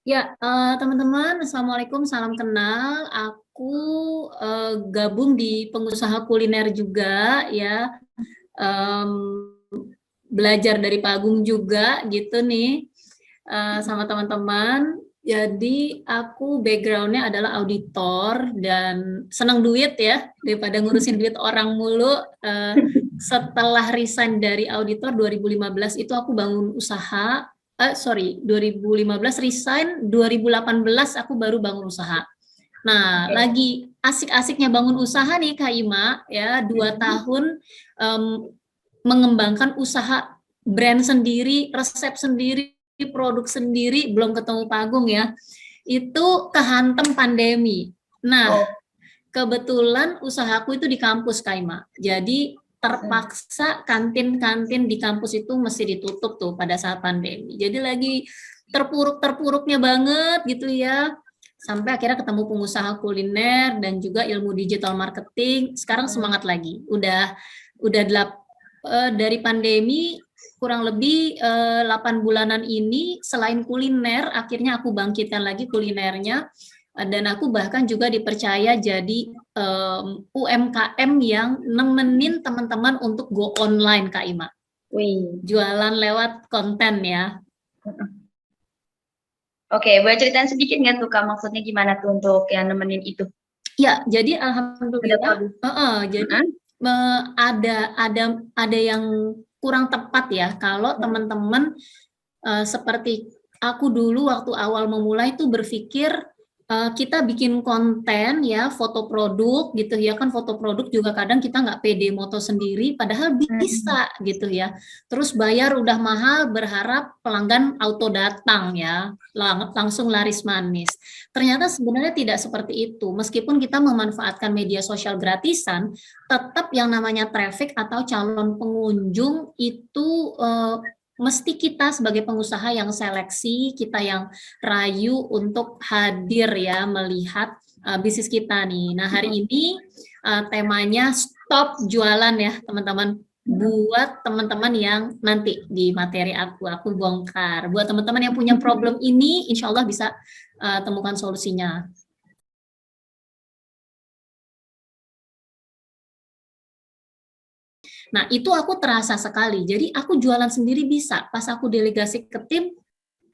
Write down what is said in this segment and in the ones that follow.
Ya, teman-teman, Assalamualaikum, salam kenal. Aku gabung di pengusaha kuliner juga, ya. Em, Belajar dari Pak Agung juga, gitu nih, sama teman-teman. Jadi aku backgroundnya adalah auditor dan senang duit ya, daripada ngurusin duit orang mulu. Setelah resign dari auditor 2015 itu aku bangun usaha. Sorry, 2015 resign, 2018 aku baru bangun usaha. Nah, Oke. lagi asik-asiknya bangun usaha nih Kak Ima, ya 2 tahun em, mengembangkan usaha brand sendiri, resep sendiri, produk sendiri, belum ketemu Pagung ya. Itu kehantem pandemi. Nah, Oh, kebetulan usahaku itu di kampus Kak Ima. Jadi mm, terpaksa kantin-kantin di kampus itu mesti ditutup tuh pada saat pandemi. Jadi lagi terpuruk-terpuruknya banget gitu ya. Sampai akhirnya ketemu pengusaha kuliner dan juga ilmu digital marketing. Sekarang mm. semangat lagi. Udah dari pandemi kurang lebih 8 bulanan ini selain kuliner, akhirnya aku bangkitkan lagi kulinernya. Dan aku bahkan juga dipercaya jadi UMKM yang nemenin teman-teman untuk go online, Kak Ima. Wih. Jualan lewat konten ya. Mm-mm. Oke, boleh ceritain sedikit nggak tuh Kak, maksudnya gimana tuh untuk yang nemenin itu? Ya, jadi Ada alhamdulillah, produk. jadi Mm-mm. ada yang kurang tepat ya kalau Mm-mm. teman-teman seperti aku dulu waktu awal memulai itu berpikir kita bikin konten ya foto produk gitu ya, kan foto produk juga kadang kita nggak pede moto sendiri padahal Mm-mm. bisa gitu ya, terus bayar udah mahal berharap pelanggan auto datang ya, langsung laris manis. Ternyata sebenarnya tidak seperti itu. Meskipun kita memanfaatkan media sosial gratisan, tetap yang namanya traffic atau calon pengunjung itu mesti kita sebagai pengusaha yang seleksi, kita yang rayu untuk hadir ya melihat bisnis kita nih. Nah, hari ini temanya stop jualan ya, teman-teman. Mm-mm. Buat teman-teman yang nanti di materi aku bongkar. Buat teman-teman yang punya problem ini, insya Allah bisa temukan solusinya. Nah, itu aku terasa sekali. Jadi aku jualan sendiri bisa. Pas aku delegasi ke tim,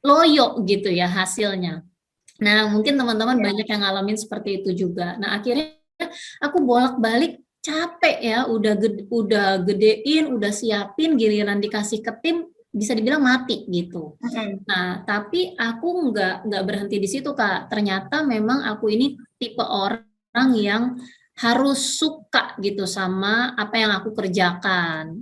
loyo gitu ya hasilnya. Nah, mungkin teman-teman Ya. banyak yang ngalamin seperti itu juga. Nah, akhirnya aku bolak-balik capek ya, udah gedein, udah siapin, giliran dikasih ke tim bisa dibilang mati gitu. Mm-mm. Nah, tapi aku nggak berhenti di situ, Kak. Ternyata memang aku ini tipe orang yang harus suka gitu sama apa yang aku kerjakan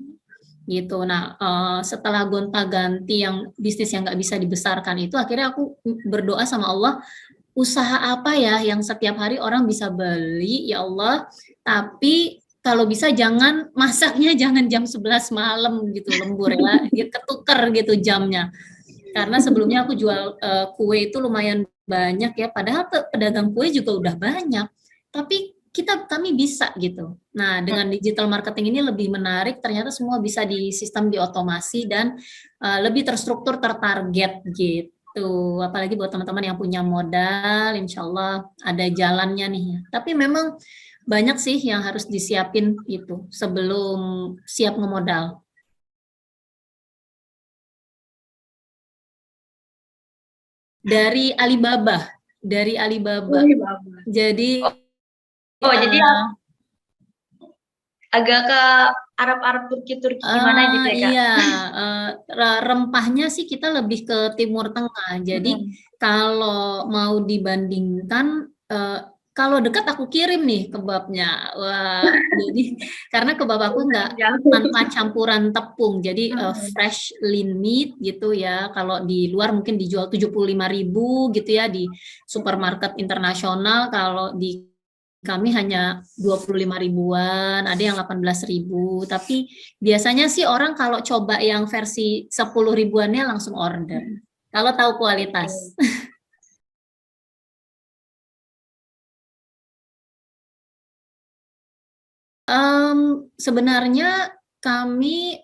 gitu. Nah, setelah gonta-ganti yang bisnis yang nggak bisa dibesarkan itu, akhirnya aku berdoa sama Allah, usaha apa ya yang setiap hari orang bisa beli, ya Allah, tapi kalau bisa jangan masaknya jangan jam 11 malam gitu, lembur ya, ketuker gitu jamnya. Karena sebelumnya aku jual kue itu lumayan banyak ya, padahal pedagang kue juga udah banyak. Tapi kami bisa gitu. Nah, dengan digital marketing ini lebih menarik, ternyata semua bisa di sistem diotomasi dan lebih terstruktur, tertarget gitu. Apalagi buat teman-teman yang punya modal, insya Allah ada jalannya nih ya. Tapi memang banyak sih yang harus disiapin itu sebelum siap ngemodal. Dari Alibaba, dari Alibaba. Wih, bagus. Jadi Oh, oh, jadi agak ke Arab-Arab Turki-Turki gimana gitu ya Kak? iya, rempahnya sih kita lebih ke Timur Tengah. Jadi Mm-mm. kalau mau dibandingkan, kalau dekat aku kirim nih kebabnya. Wah, jadi karena kebab aku nggak Jauh. tanpa campuran tepung, jadi Mm-mm. fresh lean meat gitu ya. Kalau di luar mungkin dijual 75.000 gitu ya di supermarket internasional. Kalau di kami hanya 25 ribuan, ada yang 18.000, tapi biasanya sih orang kalau coba yang versi 10 ribuannya langsung order. Mm-mm. Kalau tahu Oke. kualitas. Sebenarnya kami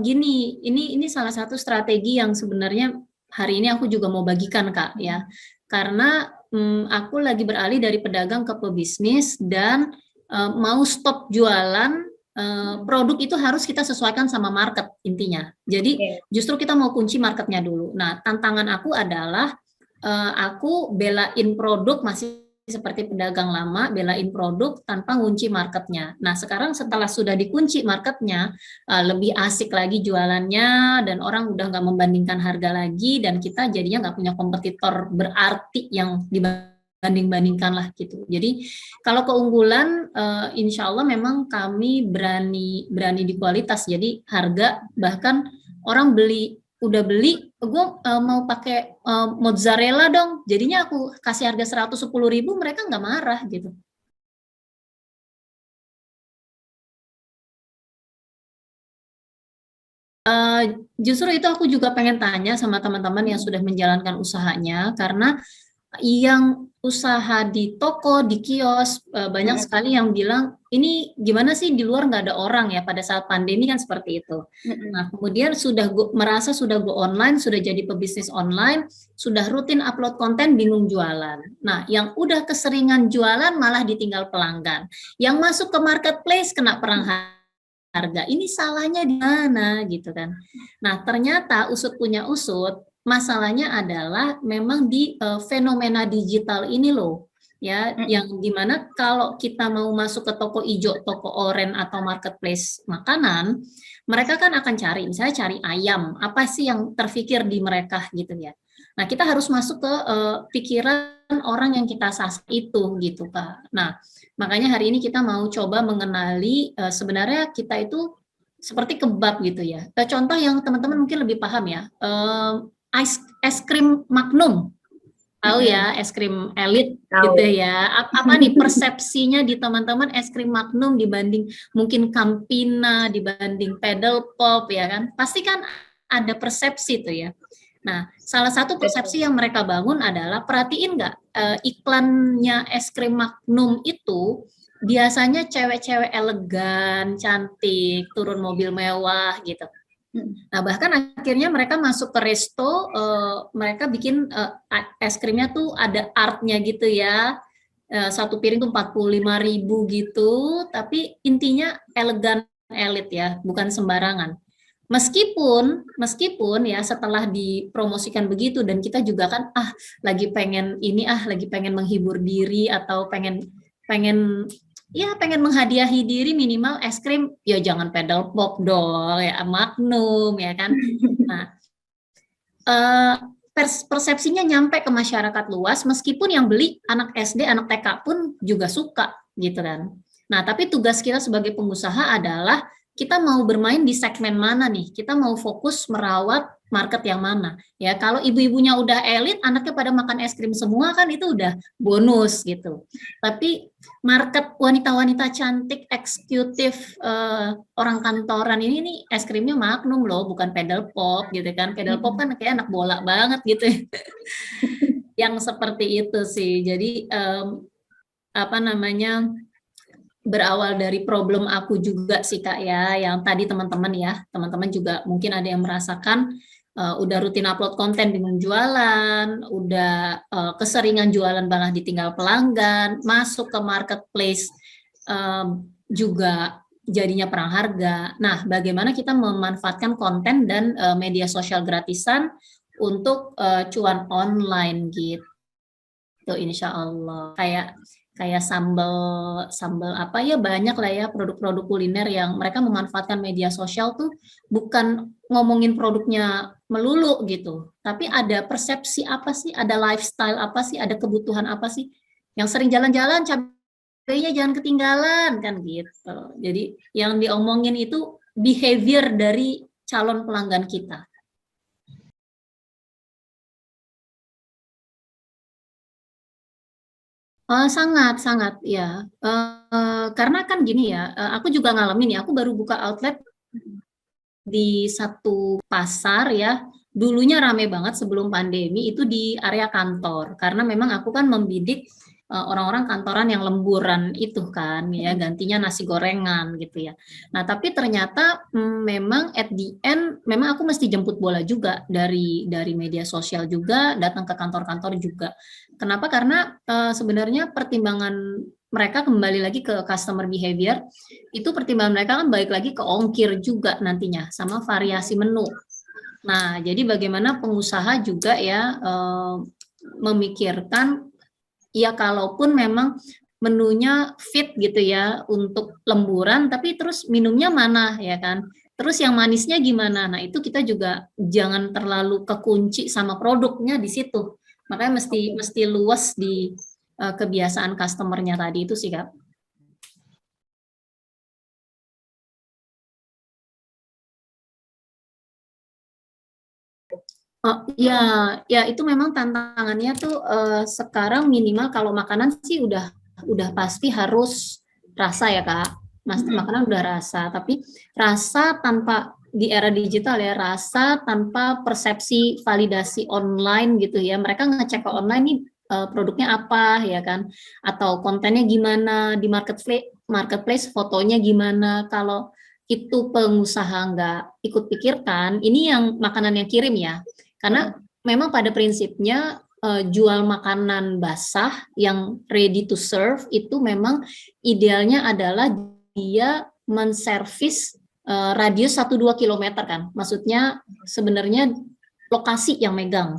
gini, ini salah satu strategi yang sebenarnya hari ini aku juga mau bagikan Kak ya, karena aku lagi beralih dari pedagang ke pebisnis dan mau stop jualan. Produk itu harus kita sesuaikan sama market intinya. Jadi justru kita mau kunci marketnya dulu. Nah, tantangan aku adalah aku belain produk masih seperti pedagang lama, belain produk tanpa ngunci marketnya. Nah, sekarang setelah sudah dikunci marketnya, lebih asik lagi jualannya, dan orang udah nggak membandingkan harga lagi, dan kita jadinya nggak punya kompetitor berarti yang dibanding-bandingkan lah gitu. Jadi kalau keunggulan, insya Allah memang kami berani di kualitas. Jadi harga bahkan orang udah beli, gue mau pakai mozzarella dong, jadinya aku kasih harga 110.000, mereka nggak marah gitu. Justru itu aku juga pengen tanya sama teman-teman yang sudah menjalankan usahanya, karena yang usaha di toko, di kios, banyak sekali yang bilang, ini gimana sih di luar nggak ada orang ya, pada saat pandemi kan seperti itu. Nah, kemudian merasa sudah go online, sudah jadi pebisnis online, sudah rutin upload konten, bingung jualan. Nah, yang udah keseringan jualan malah ditinggal pelanggan. Yang masuk ke marketplace kena perang harga. Ini salahnya di mana gitu kan. Nah, ternyata usut punya usut, masalahnya adalah memang di fenomena digital ini loh, ya, yang dimana kalau kita mau masuk ke toko ijo, toko oren atau marketplace makanan, mereka kan akan cari, misalnya cari ayam, apa sih yang terfikir di mereka gitu ya. Nah, kita harus masuk ke pikiran orang yang kita sasar itu gitu Kak. Nah, makanya hari ini kita mau coba mengenali sebenarnya kita itu seperti kebab gitu ya. Contoh yang teman-teman mungkin lebih paham ya, es krim Magnum, tahu ya, es krim elit gitu ya. Apa nih persepsinya di teman-teman es krim Magnum dibanding mungkin Campina, dibanding Pedal Pop ya kan? Pasti kan ada persepsi tuh ya. Nah, salah satu persepsi yang mereka bangun adalah, perhatiin nggak iklannya es krim Magnum itu biasanya cewek-cewek elegan, cantik, turun mobil mewah gitu. Nah, bahkan akhirnya mereka masuk ke resto, mereka bikin es krimnya tuh ada artnya gitu ya. Satu piring tuh 45.000 gitu, tapi intinya elegan, elit ya, bukan sembarangan. Meskipun ya setelah dipromosikan begitu, dan kita juga kan lagi pengen ini, lagi pengen menghibur diri, atau pengen pengen pengen menghadiahi diri, minimal es krim ya jangan Pedal Pop dong ya, Magnum ya kan. Nah, persepsinya nyampe ke masyarakat luas, meskipun yang beli anak SD, anak TK pun juga suka gitu kan. Nah, tapi tugas kita sebagai pengusaha adalah kita mau bermain di segmen mana nih, kita mau fokus merawat market yang mana ya. Kalau ibu-ibunya udah elit, anaknya pada makan es krim semua, kan itu udah bonus gitu. Tapi market wanita-wanita cantik, eksekutif, orang kantoran ini nih, es krimnya Magnum loh, bukan Pedal Pop gitu kan. Pedal Pop kan kayak anak bola banget gitu. Yang seperti itu sih. Jadi apa namanya, berawal dari problem aku juga sih Kak ya, yang tadi teman-teman juga mungkin ada yang merasakan udah rutin upload konten bingung jualan, udah keseringan jualan malah ditinggal pelanggan, masuk ke marketplace juga jadinya perang harga. Nah, bagaimana kita memanfaatkan konten dan media sosial gratisan untuk cuan online gitu, insya Allah. Kayak sambal apa ya, banyak lah ya produk-produk kuliner yang mereka memanfaatkan media sosial tuh, bukan ngomongin produknya melulu gitu, tapi ada persepsi apa sih, ada lifestyle apa sih, ada kebutuhan apa sih, yang sering jalan-jalan cabenya jangan ketinggalan kan gitu. Jadi yang diomongin itu behavior dari calon pelanggan kita. Sangat sangat ya, karena kan gini ya, aku juga ngalamin ya, aku baru buka outlet di satu pasar ya, dulunya rame banget sebelum pandemi itu di area kantor, karena memang aku kan membidik orang-orang kantoran yang lemburan itu kan ya, gantinya nasi gorengan gitu ya. Nah, tapi ternyata memang at the end memang aku mesti jemput bola juga dari media sosial juga, datang ke kantor-kantor juga. Kenapa? Karena sebenarnya pertimbangan mereka kembali lagi ke customer behavior, itu pertimbangan mereka kan balik lagi ke ongkir juga nantinya, sama variasi menu. Nah, jadi bagaimana pengusaha juga ya memikirkan, ya kalaupun memang menunya fit gitu ya untuk lemburan, tapi terus minumnya mana ya kan? Terus yang manisnya gimana? Nah, itu kita juga jangan terlalu kekunci sama produknya di situ. Makanya mesti luas di kebiasaan customer-nya tadi itu sih, Kak. Oh, ya, ya itu memang tantangannya tuh sekarang minimal kalau makanan sih udah pasti harus rasa ya Kak. Mas, makanan udah rasa, tapi rasa tanpa di era digital ya, rasa tanpa persepsi validasi online gitu ya. Mereka ngecek ke online nih produknya apa ya kan, atau kontennya gimana di marketplace fotonya gimana. Kalau itu pengusaha nggak ikut pikirkan, ini yang makanan yang kirim ya, karena memang pada prinsipnya jual makanan basah yang ready to serve itu memang idealnya adalah dia menservis radius 1-2 kilometer kan. Maksudnya sebenarnya lokasi yang megang.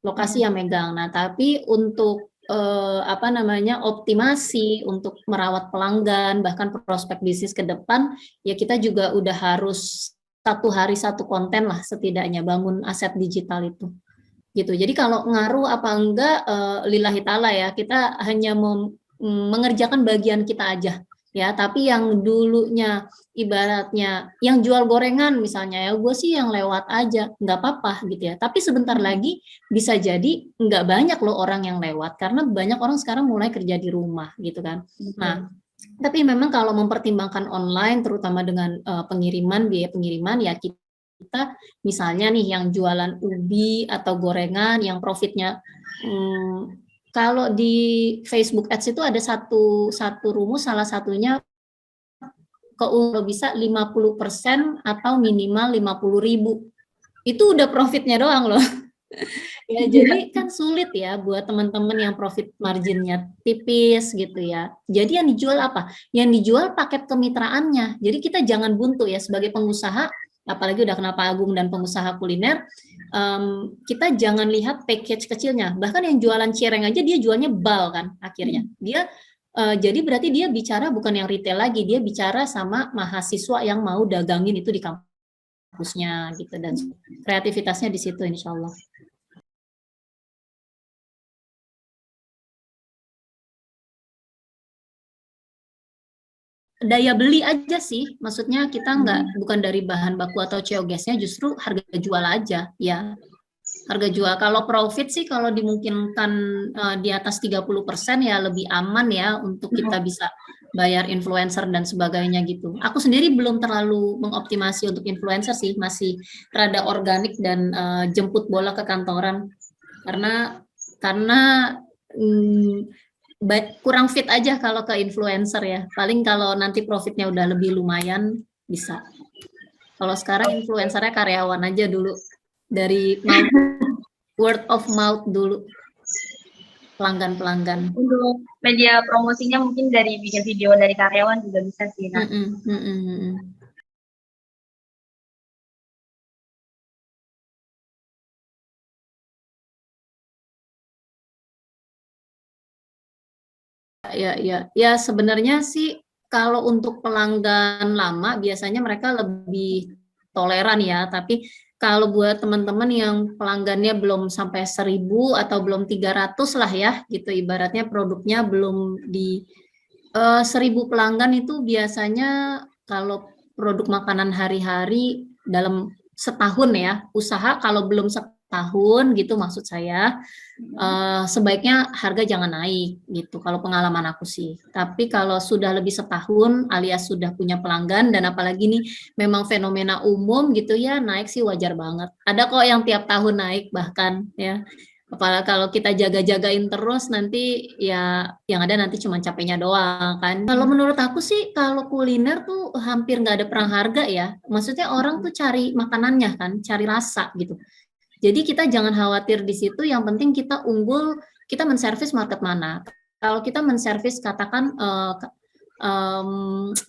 Lokasi yang megang. Nah, tapi untuk apa namanya optimasi untuk merawat pelanggan bahkan prospek bisnis ke depan ya kita juga udah harus 1 hari 1 konten lah setidaknya bangun aset digital itu gitu. Jadi kalau ngaruh apa enggak lillahi ta'ala ya, kita hanya mengerjakan bagian kita aja ya, tapi yang dulunya ibaratnya yang jual gorengan misalnya ya, gue sih yang lewat aja nggak apa-apa gitu ya, tapi sebentar lagi bisa jadi nggak banyak loh orang yang lewat karena banyak orang sekarang mulai kerja di rumah gitu kan. Nah, tapi memang kalau mempertimbangkan online terutama dengan pengiriman, biaya pengiriman ya kita misalnya nih yang jualan ubi atau gorengan yang profitnya kalau di Facebook Ads itu ada satu rumus, salah satunya kalau bisa 50% atau minimal 50.000. Itu udah profitnya doang loh. Ya, jadi kan sulit ya buat teman-teman yang profit marginnya tipis gitu ya. Jadi yang dijual apa? Yang dijual paket kemitraannya. Jadi kita jangan buntu ya sebagai pengusaha, apalagi udah kena Pak Agung dan pengusaha kuliner, kita jangan lihat package kecilnya. Bahkan yang jualan cireng aja dia jualnya bal kan akhirnya. Dia jadi berarti dia bicara bukan yang retail lagi, dia bicara sama mahasiswa yang mau dagangin itu di kampusnya gitu, dan kreativitasnya di situ insya Allah. Daya beli aja sih, maksudnya kita bukan dari bahan baku atau COGS-nya, justru harga jual aja ya. Harga jual, kalau profit sih kalau dimungkinkan di atas 30% ya lebih aman ya untuk kita bisa bayar influencer dan sebagainya gitu. Aku sendiri belum terlalu mengoptimasi untuk influencer sih, masih rada organik dan jemput bola ke kantoran karena kurang fit aja kalau ke influencer ya. Paling kalau nanti profitnya udah lebih lumayan bisa. Kalau sekarang influencernya karyawan aja dulu, dari word of mouth dulu, pelanggan-pelanggan. Untuk media promosinya mungkin dari bikin video dari karyawan juga bisa sih. Nah. Ya sebenarnya sih kalau untuk pelanggan lama biasanya mereka lebih toleran ya, tapi kalau buat teman-teman yang pelanggannya belum sampai 1.000 atau belum 300 lah ya gitu, ibaratnya produknya belum di 1.000 pelanggan itu biasanya kalau produk makanan hari-hari dalam setahun ya, usaha kalau belum setahun gitu maksud saya, sebaiknya harga jangan naik gitu kalau pengalaman aku sih. Tapi kalau sudah lebih setahun alias sudah punya pelanggan dan apalagi nih memang fenomena umum gitu ya, naik sih wajar banget. Ada kok yang tiap tahun naik bahkan ya. Apalagi kalau kita jaga-jagain terus nanti ya yang ada nanti cuma capeknya doang kan. Kalau menurut aku sih kalau kuliner tuh hampir nggak ada perang harga ya. Maksudnya orang tuh cari makanannya kan, cari rasa gitu. Jadi kita jangan khawatir di situ, yang penting kita unggul, kita menservis market mana. Kalau kita menservis katakan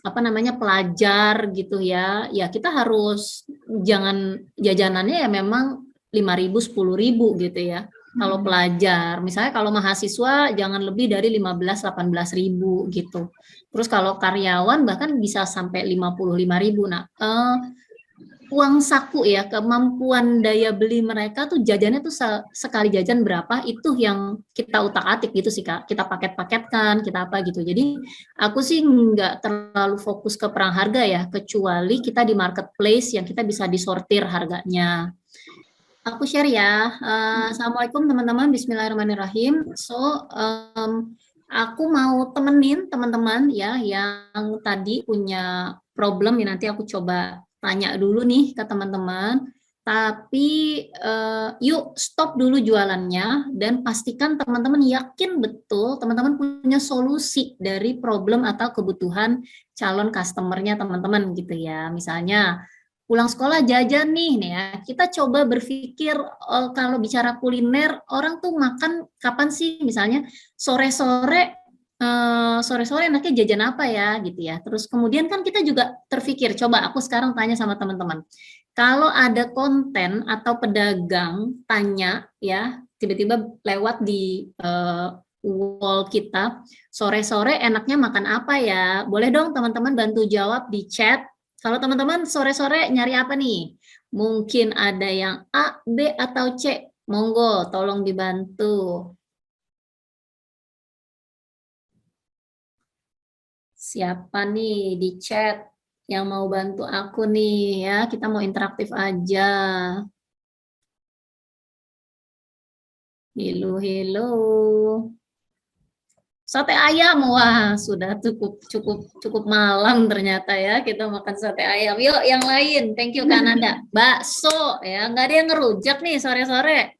apa namanya pelajar gitu ya, ya kita harus jangan jajanannya ya memang 5.000 10.000 gitu ya. Kalau pelajar, misalnya kalau mahasiswa jangan lebih dari 15-18.000 gitu. Terus kalau karyawan bahkan bisa sampai 55.000. Nah, uang saku ya, kemampuan daya beli mereka tuh jajannya tuh sekali jajan berapa, itu yang kita utak-atik gitu sih Kak. Kita paket-paketkan, kita apa gitu. Jadi aku sih nggak terlalu fokus ke perang harga ya, kecuali kita di marketplace yang kita bisa disortir harganya. Aku share ya. Assalamualaikum teman-teman, bismillahirrahmanirrahim. So, aku mau temenin teman-teman ya yang tadi punya problem ya, nanti aku coba tanya dulu nih ke teman-teman. Tapi yuk stop dulu jualannya dan pastikan teman-teman yakin betul teman-teman punya solusi dari problem atau kebutuhan calon customernya teman-teman gitu ya. Misalnya pulang sekolah jajan nih ya, kita coba berpikir kalau bicara kuliner orang tuh makan kapan sih, misalnya sore-sore sore-sore enaknya jajan apa ya gitu ya. Terus kemudian kan kita juga terpikir, coba aku sekarang tanya sama teman-teman, kalau ada konten atau pedagang tanya ya tiba-tiba lewat di wall kita, sore-sore enaknya makan apa ya, boleh dong teman-teman bantu jawab di chat. Kalau teman-teman sore-sore nyari apa nih? Mungkin ada yang A, B, atau C. Monggo, tolong dibantu. Siapa nih di chat yang mau bantu aku nih ya? Kita mau interaktif aja. Hello, hello. Sate ayam, wah sudah cukup malam ternyata ya kita makan sate ayam. Yuk yang lain, thank you Kanada. Bakso ya, nggak ada yang ngerujak nih sore-sore.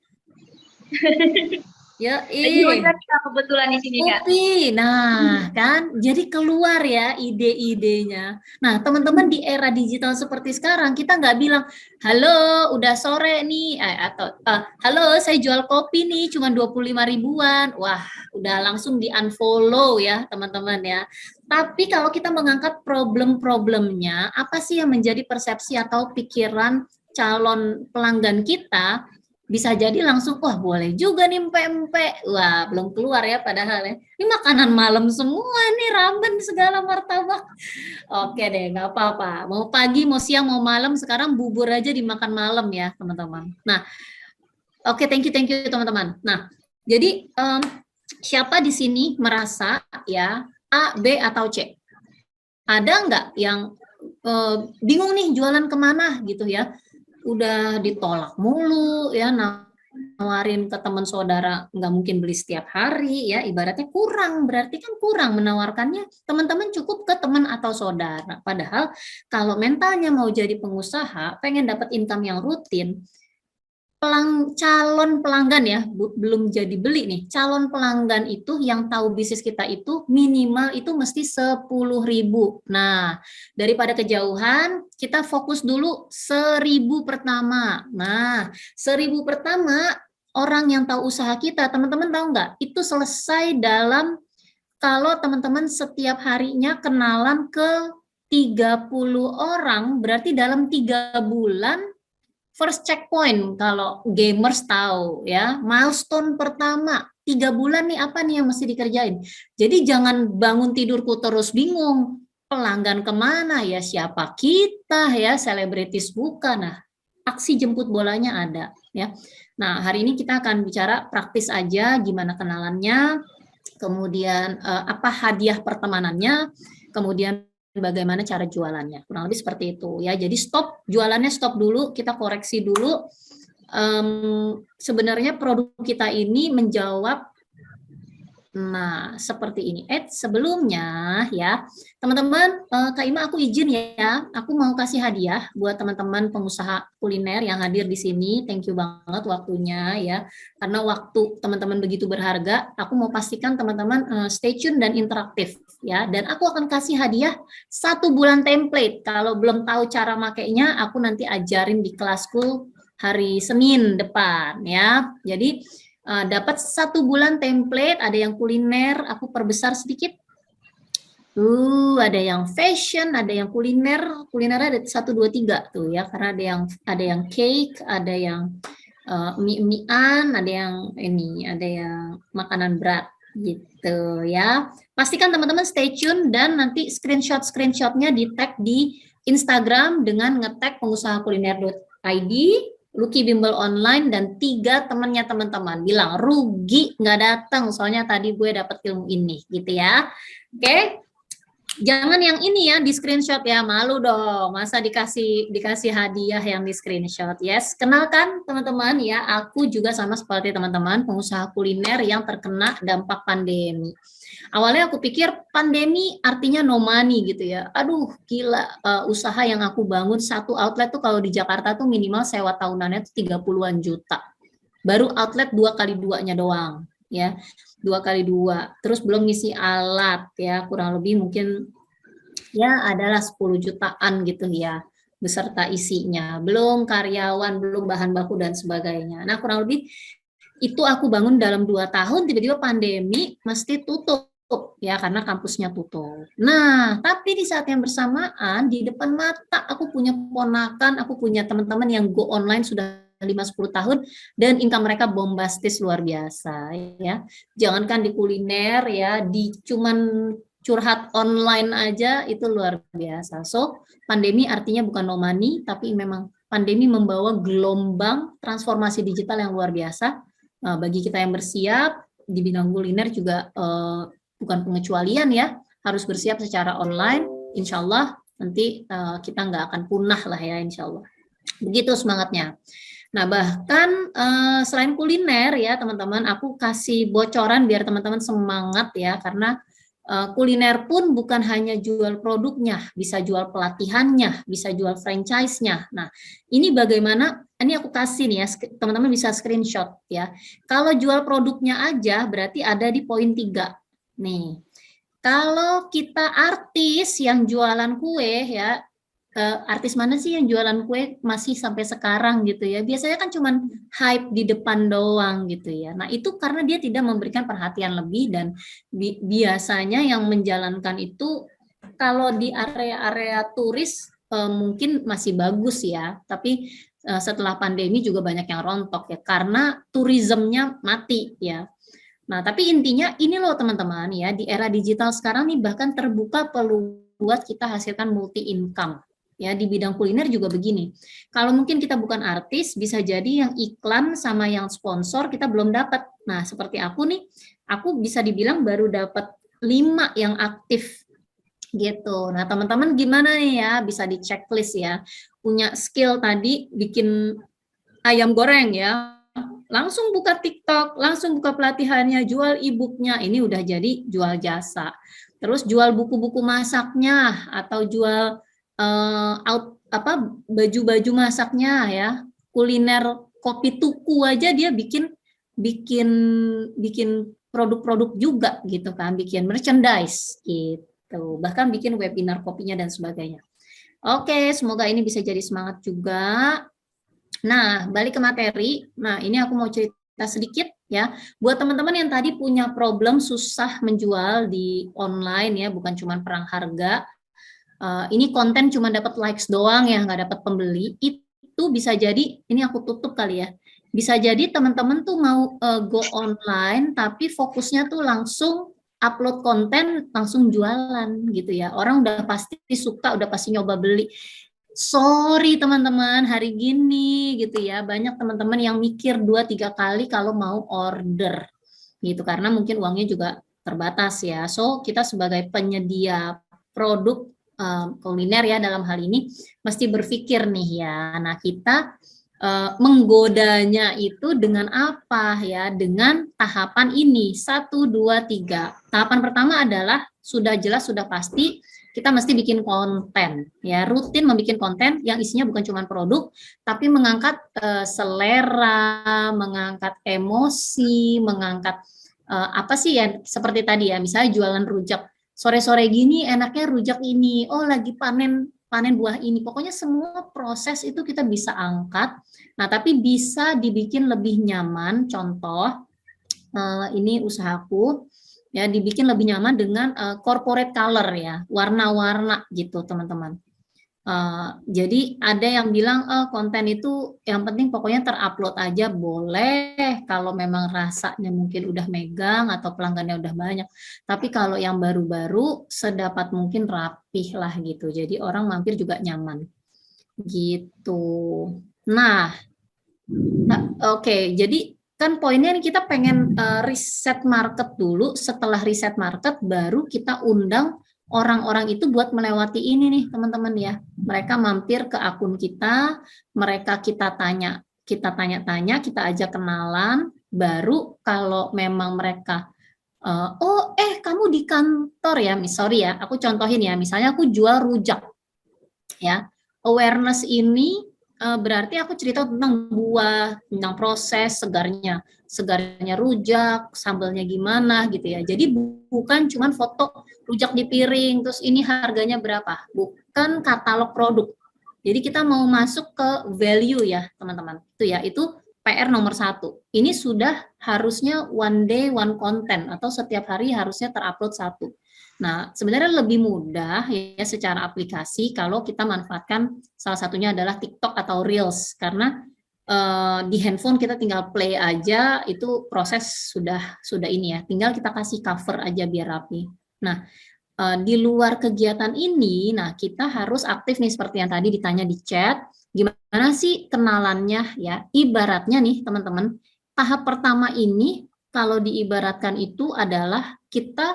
Ya, kebetulan di sini Kak. kopi. Nah, kan jadi keluar ya ide-idenya. Nah, teman-teman di era digital seperti sekarang kita nggak bilang, halo udah sore nih, atau halo saya jual kopi nih cuma 25 ribuan. Wah, udah langsung di unfollow ya teman-teman ya. Tapi kalau kita mengangkat problem-problemnya, apa sih yang menjadi persepsi atau pikiran calon pelanggan kita, bisa jadi langsung, wah boleh juga nih empek-empek. Wah, belum keluar ya padahal ya. Ini makanan malam semua nih, ramen segala martabak. Oke deh, nggak apa-apa. Mau pagi, mau siang, mau malam, sekarang bubur aja dimakan malam ya, teman-teman. Nah, oke, thank you teman-teman. Nah, jadi siapa di sini merasa ya A, B, atau C? Ada nggak yang bingung nih jualan kemana gitu ya? Udah ditolak mulu ya, nawarin ke teman saudara nggak mungkin beli setiap hari ya, ibaratnya kurang, berarti kan kurang menawarkannya, teman-teman cukup ke teman atau saudara. Padahal kalau mentalnya mau jadi pengusaha, pengen dapat income yang rutin, calon pelanggan ya, belum jadi beli nih, calon pelanggan itu yang tahu bisnis kita itu minimal itu mesti 10.000. Nah, daripada kejauhan, kita fokus dulu 1.000 pertama. Nah, 1.000 pertama, orang yang tahu usaha kita, teman-teman tahu nggak? Itu selesai dalam, kalau teman-teman setiap harinya kenalan ke 30 orang, berarti dalam 3 bulan first checkpoint, kalau gamers tahu ya, milestone pertama 3 bulan nih, apa nih yang mesti dikerjain. Jadi jangan bangun tidurku terus bingung, pelanggan kemana ya, siapa kita ya, selebritis bukan. Nah, aksi jemput bolanya ada ya. Nah, hari ini kita akan bicara praktis aja, gimana kenalannya, kemudian apa hadiah pertemanannya, kemudian bagaimana cara jualannya, kurang lebih seperti itu ya. Jadi stop jualannya, stop dulu, kita koreksi dulu. Sebenarnya produk kita ini menjawab Nah, seperti ini. Sebelumnya ya, teman-teman, Kak Ima aku izin ya, aku mau kasih hadiah buat teman-teman pengusaha kuliner yang hadir di sini. Thank you banget waktunya ya. Karena waktu teman-teman begitu berharga, aku mau pastikan teman-teman stay tune dan interaktif ya. Dan aku akan kasih hadiah 1 bulan template. Kalau belum tahu cara makainya, aku nanti ajarin di kelasku hari Senin depan ya. Jadi dapat 1 bulan template, ada yang kuliner, aku perbesar sedikit. Ada yang fashion, ada yang kuliner, ada 1, 2, 3 tuh ya, karena ada yang cake, ada yang mie-mian, ada yang ada yang makanan berat gitu ya. Pastikan teman-teman stay tune dan nanti screenshotnya di tag di Instagram dengan ngetag pengusahakuliner.id, Lucky Bimbel Online, dan 3 temannya teman-teman. Bilang rugi nggak datang, soalnya tadi gue dapet ilmu ini gitu ya. Oke. Jangan yang ini ya di screenshot ya, malu dong. Masa dikasih hadiah yang di screenshot. Yes, kenalkan teman-teman ya, aku juga sama seperti teman-teman pengusaha kuliner yang terkena dampak pandemi. Awalnya aku pikir pandemi artinya no money gitu ya. Aduh, gila, usaha yang aku bangun satu outlet tuh kalau di Jakarta tuh minimal sewa tahunannya tuh 30-an juta. Baru outlet 2x2-nya doang ya. 2x2, terus belum ngisi alat ya, kurang lebih mungkin ya adalah 10 jutaan gitu ya, beserta isinya, belum karyawan, belum bahan baku dan sebagainya. Nah, kurang lebih itu aku bangun dalam 2 tahun, tiba-tiba pandemi mesti tutup ya, karena kampusnya tutup. Nah, tapi di saat yang bersamaan di depan mata aku punya ponakan, aku punya teman-teman yang go online sudah 5-10 tahun dan income mereka bombastis luar biasa ya. Jangankan di kuliner ya, di cuman curhat online aja itu luar biasa. So, pandemi artinya bukan no money, tapi memang pandemi membawa gelombang transformasi digital yang luar biasa. Bagi kita yang bersiap di bidang kuliner juga bukan pengecualian ya, harus bersiap secara online. Insya Allah nanti kita nggak akan punah lah ya, insya Allah. Begitu semangatnya. Nah, bahkan selain kuliner ya teman-teman, aku kasih bocoran biar teman-teman semangat ya, karena kuliner pun bukan hanya jual produknya, bisa jual pelatihannya, bisa jual franchise-nya. Nah, ini bagaimana, ini aku kasih nih ya, teman-teman bisa screenshot ya. Kalau jual produknya aja berarti ada di poin 3. Nih, kalau kita artis yang jualan kue ya, artis mana sih yang jualan kue masih sampai sekarang gitu ya, biasanya kan cuman hype di depan doang gitu ya. Nah, itu karena dia tidak memberikan perhatian lebih, dan biasanya yang menjalankan itu kalau di area-area turis mungkin masih bagus ya, tapi setelah pandemi juga banyak yang rontok ya, karena turismenya mati ya. Nah, tapi intinya ini loh teman-teman ya, di era digital sekarang nih bahkan terbuka peluang buat kita hasilkan multi income. Ya, di bidang kuliner juga begini. Kalau mungkin kita bukan artis, bisa jadi yang iklan sama yang sponsor kita belum dapat. Nah, seperti aku nih, aku bisa dibilang baru dapat 5 yang aktif gitu. Nah, teman-teman gimana nih ya, bisa di checklist ya. Punya skill tadi bikin ayam goreng ya, langsung buka TikTok, langsung buka pelatihannya, jual e-booknya, ini udah jadi jual jasa. Terus jual buku-buku masaknya atau jual baju-baju masaknya ya, kuliner kopi tuku aja dia bikin produk-produk juga gitu kan, bikin merchandise gitu, bahkan bikin webinar kopinya dan sebagainya. Oke, semoga ini bisa jadi semangat juga. Nah, balik ke materi. Nah, ini aku mau cerita sedikit ya. Buat teman-teman yang tadi punya problem susah menjual di online ya, bukan cuma perang harga. Ini konten cuma dapat likes doang ya, nggak dapat pembeli. Itu bisa jadi, ini aku tutup kali ya. Bisa jadi teman-teman tuh mau go online, tapi fokusnya tuh langsung upload konten, langsung jualan gitu ya. Orang udah pasti suka, udah pasti nyoba beli. Sorry teman-teman, hari gini gitu ya, banyak teman-teman yang mikir 2-3 kali kalau mau order gitu, karena mungkin uangnya juga terbatas ya. So, kita sebagai penyedia produk kuliner ya dalam hal ini, mesti berpikir nih ya, nah kita menggodanya itu dengan apa ya? Dengan tahapan ini 1, 2, 3. Tahapan pertama adalah sudah jelas, sudah pasti kita mesti bikin konten ya, rutin membuat konten yang isinya bukan cuma produk tapi mengangkat selera, mengangkat emosi, mengangkat apa sih ya, seperti tadi ya, misalnya jualan rujak sore-sore gini enaknya rujak ini, oh lagi panen buah ini, pokoknya semua proses itu kita bisa angkat. Nah, tapi bisa dibikin lebih nyaman. Contoh, ini usahaku, ya dibikin lebih nyaman dengan corporate color ya, warna-warna gitu teman-teman. Jadi ada yang bilang konten itu yang penting pokoknya terupload aja, boleh kalau memang rasanya mungkin udah megang atau pelanggannya udah banyak. Tapi kalau yang baru-baru sedapat mungkin rapih lah gitu. Jadi orang mampir juga nyaman gitu. Nah, oke, jadi kan poinnya nih kita pengen riset market dulu. Setelah riset market, baru kita undang orang-orang itu buat melewati ini nih, teman-teman ya. Mereka mampir ke akun kita, mereka kita tanya-tanya, kita ajak kenalan. Baru kalau memang mereka, kamu di kantor ya, sorry ya, aku contohin ya, misalnya aku jual rujak, ya. Awareness ini berarti aku cerita tentang buah, tentang proses segarnya rujak, sambalnya gimana gitu ya. Jadi bukan cuma foto rujak di piring, terus ini harganya berapa, bukan katalog produk. Jadi kita mau masuk ke value ya teman-teman. Itu ya, itu PR nomor 1. Ini sudah harusnya one day one content atau setiap hari harusnya terupload 1. Nah, sebenarnya lebih mudah ya secara aplikasi kalau kita manfaatkan salah satunya adalah TikTok atau Reels, karena di handphone kita tinggal play aja, itu proses sudah ini ya, tinggal kita kasih cover aja biar rapi. Nah, di luar kegiatan ini, nah kita harus aktif nih seperti yang tadi ditanya di chat, gimana sih kenalannya ya? Ibaratnya nih teman-teman, tahap pertama ini kalau diibaratkan itu adalah kita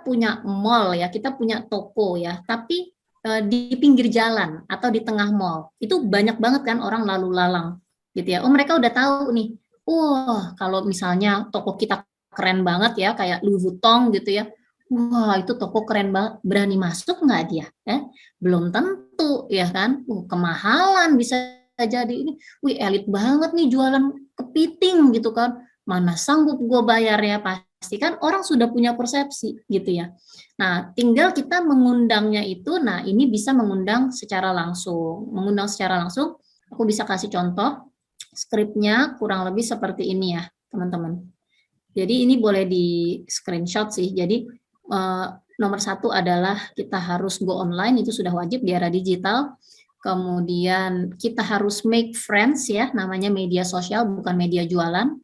punya mall ya, kita punya toko ya, tapi di pinggir jalan atau di tengah mall itu banyak banget kan orang lalu lalang gitu ya. Oh mereka udah tahu nih, wah kalau misalnya toko kita keren banget ya kayak Louis Vuitton gitu ya, wah itu toko keren banget, berani masuk nggak dia? Belum tentu ya kan, kemahalan bisa jadi ini, wih elit banget nih jualan kepiting gitu kan, mana sanggup gue bayar ya, pasti kan orang sudah punya persepsi gitu ya. Nah, tinggal kita mengundangnya itu, nah ini bisa mengundang secara langsung. Mengundang secara langsung, aku bisa kasih contoh, skripnya kurang lebih seperti ini ya, teman-teman. Jadi ini boleh di screenshot sih. Jadi nomor 1 adalah kita harus go online, itu sudah wajib di era digital. Kemudian kita harus make friends ya, namanya media sosial bukan media jualan.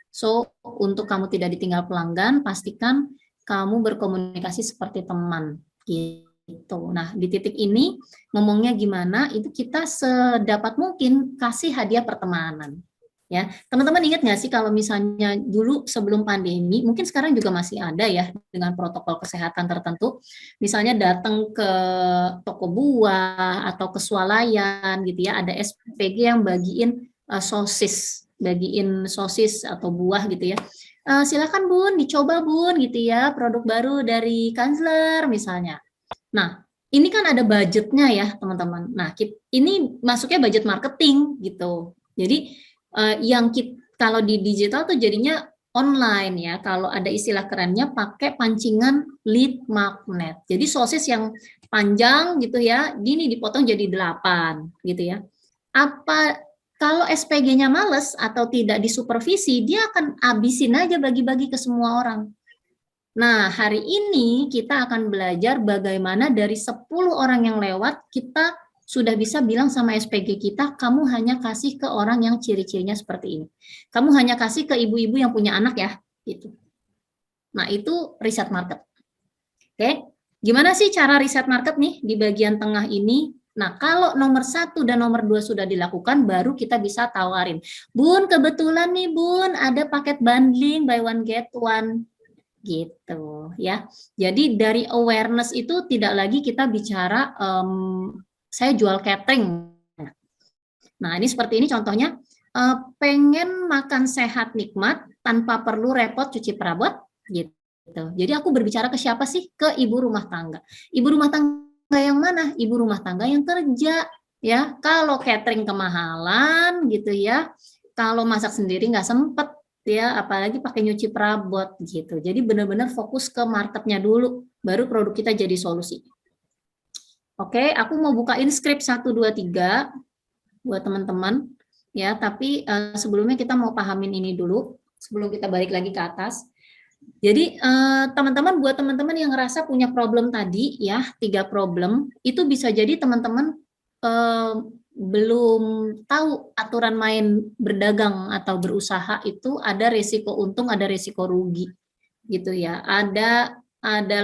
So, untuk kamu tidak ditinggal pelanggan, pastikan kamu berkomunikasi seperti teman gitu. Nah, di titik ini ngomongnya gimana? Itu kita sedapat mungkin kasih hadiah pertemanan. Ya, teman-teman ingat nggak sih kalau misalnya dulu sebelum pandemi, mungkin sekarang juga masih ada ya dengan protokol kesehatan tertentu, misalnya datang ke toko buah atau ke swalayan gitu ya, ada SPG yang bagiin sosis atau buah gitu ya. Silakan Bun, dicoba Bun gitu ya, produk baru dari Kanzler misalnya. Nah, ini kan ada budgetnya ya teman-teman. Nah, ini masuknya budget marketing gitu. Jadi kalau di digital tuh jadinya online ya. Kalau ada istilah kerennya pakai pancingan lead magnet. Jadi sosis yang panjang gitu ya, gini dipotong jadi 8 gitu ya. Kalau SPG-nya males atau tidak disupervisi, dia akan habisin aja bagi-bagi ke semua orang. Nah, hari ini kita akan belajar bagaimana dari 10 orang yang lewat, kita sudah bisa bilang sama SPG kita, kamu hanya kasih ke orang yang ciri-cirinya seperti ini. Kamu hanya kasih ke ibu-ibu yang punya anak ya, gitu. Nah, itu riset market. Oke, gimana sih cara riset market nih di bagian tengah ini? Nah, kalau nomor 1 dan nomor 2 sudah dilakukan, baru kita bisa tawarin. Bun, kebetulan nih Bun, ada paket bundling buy one get one gitu ya. Jadi dari awareness itu tidak lagi kita bicara saya jual catering. Nah, ini seperti ini contohnya, pengen makan sehat nikmat tanpa perlu repot cuci perabot, gitu. Jadi aku berbicara ke siapa sih? Ke ibu rumah tangga. Ibu rumah tangga yang mana? Ibu rumah tangga yang kerja, ya. Kalau catering kemahalan, gitu ya. Kalau masak sendiri nggak sempet, ya. Apalagi pakai nyuci perabot, gitu. Jadi benar-benar fokus ke marketnya dulu, baru produk kita jadi solusi. Oke, aku mau bukain script 1, 2, 3 buat teman-teman ya, tapi sebelumnya kita mau pahamin ini dulu sebelum kita balik lagi ke atas. Jadi teman-teman, buat teman-teman yang ngerasa punya problem tadi ya, 3 problem, itu bisa jadi teman-teman belum tahu aturan main berdagang atau berusaha itu ada resiko untung, ada resiko rugi gitu ya. Ada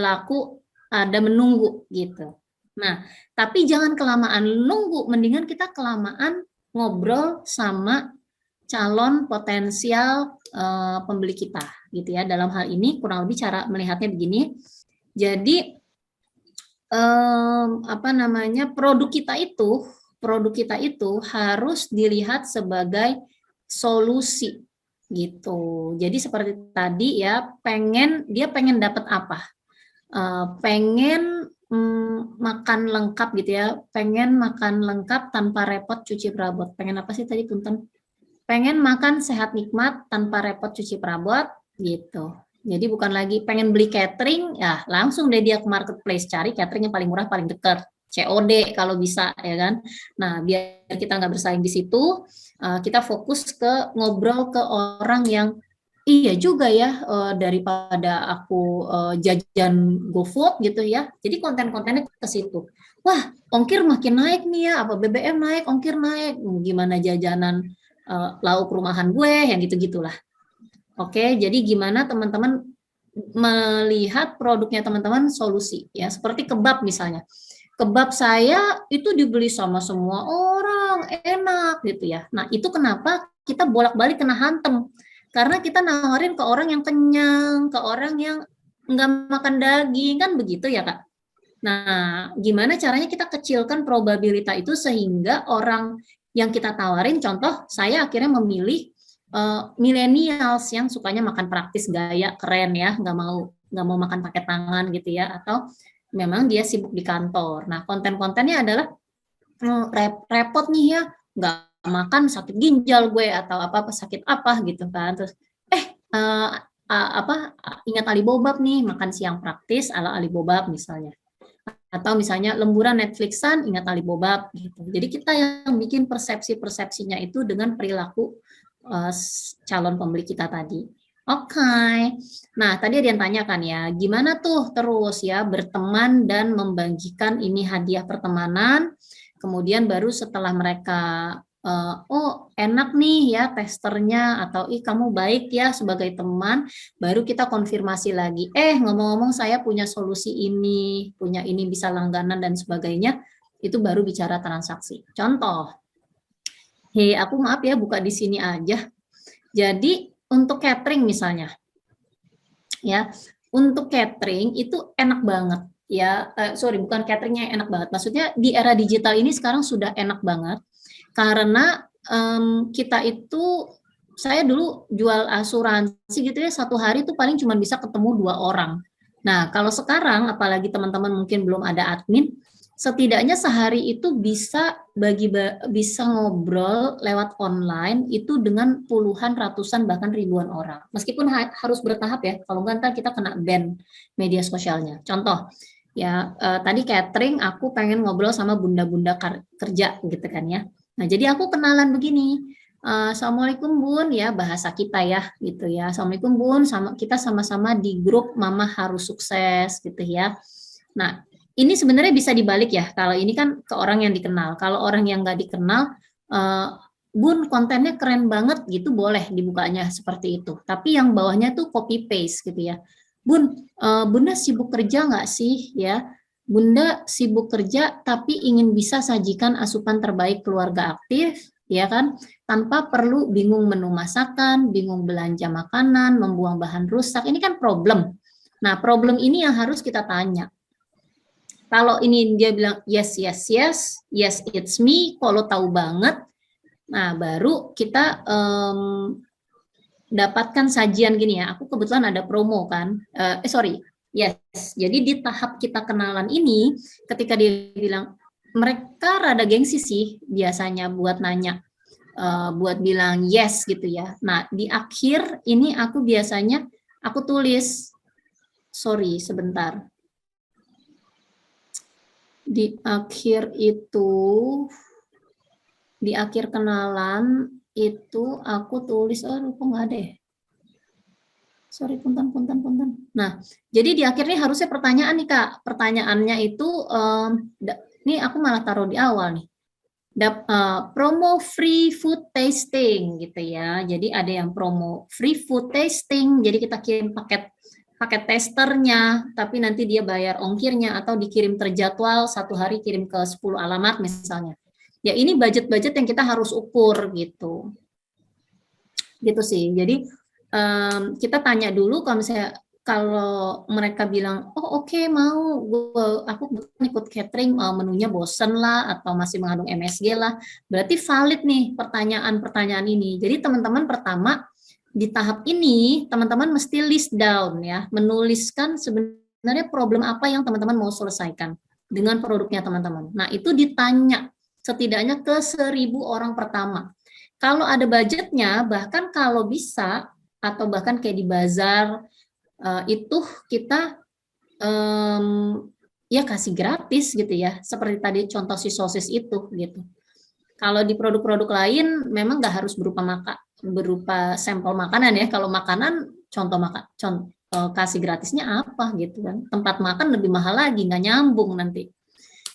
laku, ada menunggu gitu. Nah, tapi jangan kelamaan nunggu, mendingan kita kelamaan ngobrol sama calon potensial pembeli kita, gitu ya. Dalam hal ini kurang lebih cara melihatnya begini. Jadi produk kita itu harus dilihat sebagai solusi, gitu. Jadi seperti tadi ya, dia pengen dapat apa? Pengen makan lengkap gitu ya, pengen makan lengkap tanpa repot cuci perabot. Pengen apa sih tadi, punten? Pengen makan sehat nikmat tanpa repot cuci perabot, gitu. Jadi bukan lagi pengen beli catering, ya langsung deh dia ke marketplace, cari catering yang paling murah, paling dekat, COD kalau bisa, ya kan. Nah, biar kita nggak bersaing di situ, kita fokus ke ngobrol ke orang yang iya juga ya, daripada aku jajan GoFood gitu ya. Jadi konten-kontennya ke situ. Wah, ongkir makin naik nih ya, apa BBM naik, ongkir naik, gimana jajanan lauk rumahan gue, yang gitu-gitulah. Oke, jadi gimana teman-teman melihat produknya teman-teman solusi ya, seperti kebab misalnya. Kebab saya itu dibeli sama semua orang, enak gitu ya. Nah, itu kenapa kita bolak-balik kena hantem. Karena kita nawarin ke orang yang kenyang, ke orang yang nggak makan daging, kan begitu ya, Kak? Nah, gimana caranya kita kecilkan probabilitas itu sehingga orang yang kita tawarin, contoh saya akhirnya memilih millennials yang sukanya makan praktis, gaya, keren ya, nggak mau makan pakai tangan gitu ya, atau memang dia sibuk di kantor. Nah, konten-kontennya adalah repot nih ya, nggak makan sakit ginjal gue atau apa sakit apa gitu kan. Terus ingat Alibobab nih, makan siang praktis ala Alibobab misalnya. Atau misalnya lemburan Netflixan, ingat Alibobab gitu. Jadi kita yang bikin persepsi-persepsinya itu dengan perilaku calon pembeli kita tadi. Oke. Nah, tadi ada yang tanyakan ya, gimana tuh terus ya berteman dan membagikan ini hadiah pertemanan, kemudian baru setelah mereka oh enak nih ya testernya, atau ih kamu baik ya sebagai teman, baru kita konfirmasi lagi, ngomong-ngomong saya punya solusi ini, punya ini bisa langganan dan sebagainya, itu baru bicara transaksi. Contoh, aku maaf ya buka di sini aja. Jadi untuk catering misalnya, ya untuk catering itu enak banget ya, bukan cateringnya yang enak banget, maksudnya di era digital ini sekarang sudah enak banget karena kita itu, saya dulu jual asuransi gitu ya, 1 hari itu paling cuma bisa ketemu 2 orang. Nah, kalau sekarang apalagi teman-teman mungkin belum ada admin, setidaknya sehari itu bisa bisa ngobrol lewat online itu dengan puluhan, ratusan, bahkan ribuan orang. Meskipun harus bertahap ya, kalau enggak ntar kita kena ban media sosialnya. Contoh, ya tadi catering aku pengen ngobrol sama bunda-bunda kerja gitu kan ya. Nah, jadi aku kenalan begini, Assalamualaikum Bun, ya bahasa kita ya gitu ya. Assalamualaikum Bun, kita sama-sama di grup Mama Harus Sukses gitu ya. Nah, ini sebenarnya bisa dibalik ya, kalau ini kan ke orang yang dikenal. Kalau orang yang nggak dikenal, Bun kontennya keren banget gitu, boleh dibukanya seperti itu. Tapi yang bawahnya tuh copy paste gitu ya. Bun, Bunda sibuk kerja nggak sih ya? Bunda sibuk kerja tapi ingin bisa sajikan asupan terbaik keluarga aktif, ya kan? Tanpa perlu bingung menu masakan, bingung belanja makanan, membuang bahan rusak. Ini kan problem. Nah, problem ini yang harus kita tanya. Kalau ini dia bilang yes, yes, yes, yes it's me, kalau tahu banget, Nah, baru kita dapatkan sajian gini ya. Aku kebetulan ada promo kan. Yes. Jadi di tahap kita kenalan ini, ketika dia bilang, mereka rada gengsi sih biasanya buat nanya, buat bilang yes gitu ya. Nah, di akhir ini aku biasanya aku tulis, sorry sebentar. Di akhir itu, di akhir kenalan itu aku tulis, kok nggak ada ya? Sorry, punten. Nah, jadi di akhirnya harusnya pertanyaan nih Kak. Pertanyaannya itu, ini aku malah taruh di awal nih. Promo free food tasting gitu ya. Jadi ada yang promo free food tasting. Jadi kita kirim paket testernya, tapi nanti dia bayar ongkirnya atau dikirim terjadwal 1 hari kirim ke 10 alamat misalnya. Ya ini budget-budget yang kita harus ukur gitu. Gitu sih. Jadi kita tanya dulu kalau mereka bilang, oh oke, mau, aku ikut catering, menunya bosen lah, atau masih mengandung MSG lah, berarti valid nih pertanyaan-pertanyaan ini. Jadi teman-teman pertama, di tahap ini, teman-teman mesti list down ya, menuliskan sebenarnya problem apa yang teman-teman mau selesaikan dengan produknya teman-teman. Nah, itu ditanya setidaknya ke 1.000 orang pertama. Kalau ada budgetnya, bahkan kalau bisa, atau bahkan kayak di bazar, itu kita ya kasih gratis gitu ya, seperti tadi contoh si sosis itu gitu. Kalau di produk-produk lain memang nggak harus berupa sampel makanan ya. Kalau makanan kasih gratisnya apa gitu kan? Tempat makan lebih mahal lagi, nggak nyambung nanti.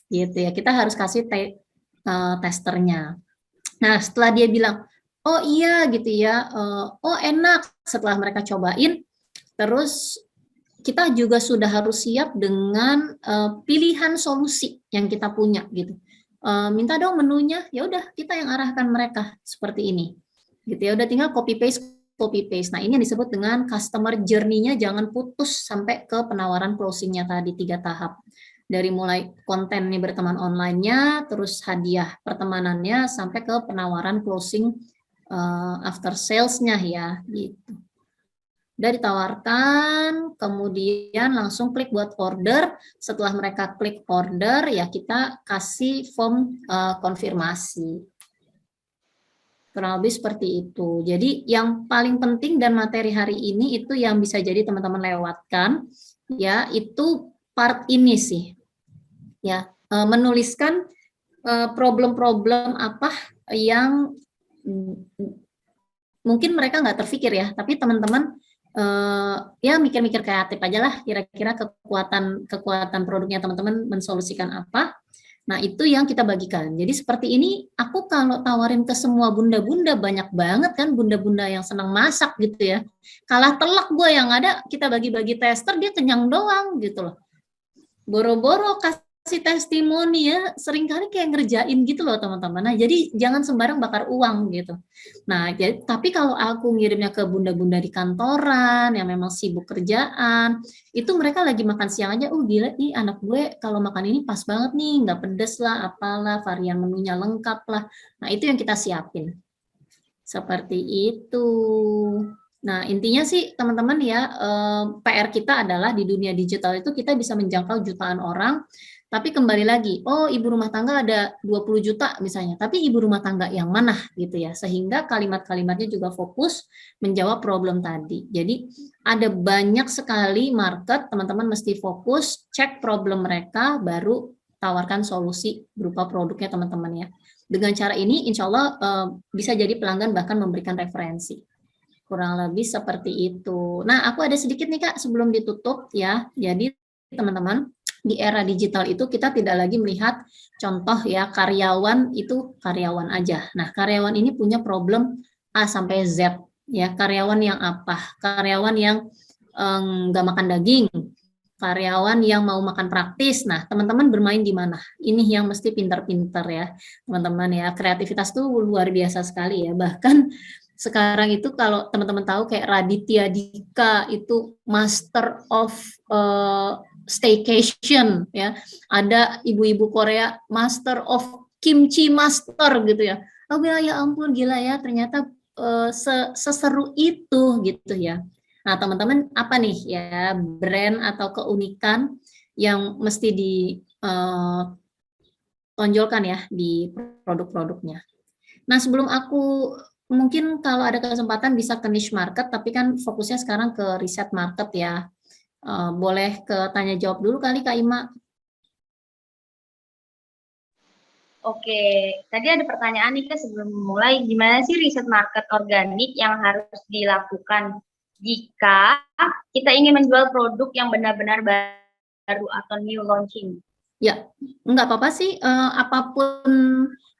Gitu ya. Kita harus kasih testernya. Nah, setelah dia bilang, oh iya gitu ya, oh enak, setelah mereka cobain, terus kita juga sudah harus siap dengan pilihan solusi yang kita punya gitu. Minta dong menunya, ya udah kita yang arahkan mereka seperti ini. Gitu ya, udah tinggal copy paste. Nah, ini yang disebut dengan customer journey-nya jangan putus sampai ke penawaran closing-nya tadi 3 tahap. Dari mulai konten nih berteman online-nya, terus hadiah pertemanannya, sampai ke penawaran closing after sales-nya ya, gitu. Udah ditawarkan, kemudian langsung klik buat order. Setelah mereka klik order, ya kita kasih form konfirmasi. Kurang lebih seperti itu. Jadi yang paling penting dan materi hari ini itu yang bisa jadi teman-teman lewatkan, ya itu part ini sih. Ya, menuliskan problem-problem apa yang mungkin mereka nggak terpikir ya, tapi teman-teman ya mikir-mikir kreatif aja lah, kira-kira kekuatan produknya teman-teman mensolusikan apa. Nah, itu yang kita bagikan. Jadi seperti ini, aku kalau tawarin ke semua bunda-bunda, banyak banget kan bunda-bunda yang senang masak gitu ya. Kalah telak gue, yang ada kita bagi-bagi tester, dia kenyang doang gitu loh. Boro-boro kasih testimoni ya, seringkali kayak ngerjain gitu loh teman-teman. Nah, jadi jangan sembarang bakar uang gitu. Nah, tapi kalau aku ngirimnya ke bunda-bunda di kantoran yang memang sibuk kerjaan, itu mereka lagi makan siang aja, gila nih anak gue kalau makan ini pas banget nih, nggak pedes lah, apalah, varian menunya lengkap lah. Nah, itu yang kita siapin. Seperti itu. Nah, intinya sih teman-teman ya, PR kita adalah di dunia digital itu kita bisa menjangkau jutaan orang, tapi kembali lagi, ibu rumah tangga ada 20 juta misalnya, tapi ibu rumah tangga yang mana gitu ya, sehingga kalimat-kalimatnya juga fokus menjawab problem tadi. Jadi ada banyak sekali market, teman-teman mesti fokus, cek problem mereka, baru tawarkan solusi berupa produknya teman-teman ya. Dengan cara ini insya Allah bisa jadi pelanggan bahkan memberikan referensi. Kurang lebih seperti itu. Nah, aku ada sedikit nih Kak sebelum ditutup ya. Jadi teman-teman, di era digital itu kita tidak lagi melihat contoh ya karyawan itu karyawan aja. Nah, karyawan ini punya problem A sampai Z ya. Karyawan yang apa? Karyawan yang nggak makan daging, karyawan yang mau makan praktis. Nah, teman-teman bermain di mana? Ini yang mesti pintar-pintar ya, teman-teman ya. Kreativitas tuh luar biasa sekali ya. Bahkan sekarang itu kalau teman-teman tahu kayak Raditya Dika itu master of staycation ya. Ada ibu-ibu Korea master of kimchi master gitu ya. Aku bilang ya ampun gila ya ternyata seseru itu gitu ya. Nah teman-teman apa nih ya brand atau keunikan yang mesti ditonjolkan ya di produk-produknya. Nah sebelum aku mungkin kalau ada kesempatan bisa ke niche market, tapi kan fokusnya sekarang ke riset market ya. Boleh ke tanya jawab dulu kali Kak Ima. Oke, tadi ada pertanyaan nih Kak sebelum mulai, gimana sih riset market organik yang harus dilakukan jika kita ingin menjual produk yang benar-benar baru atau new launching? Ya, nggak apa-apa sih,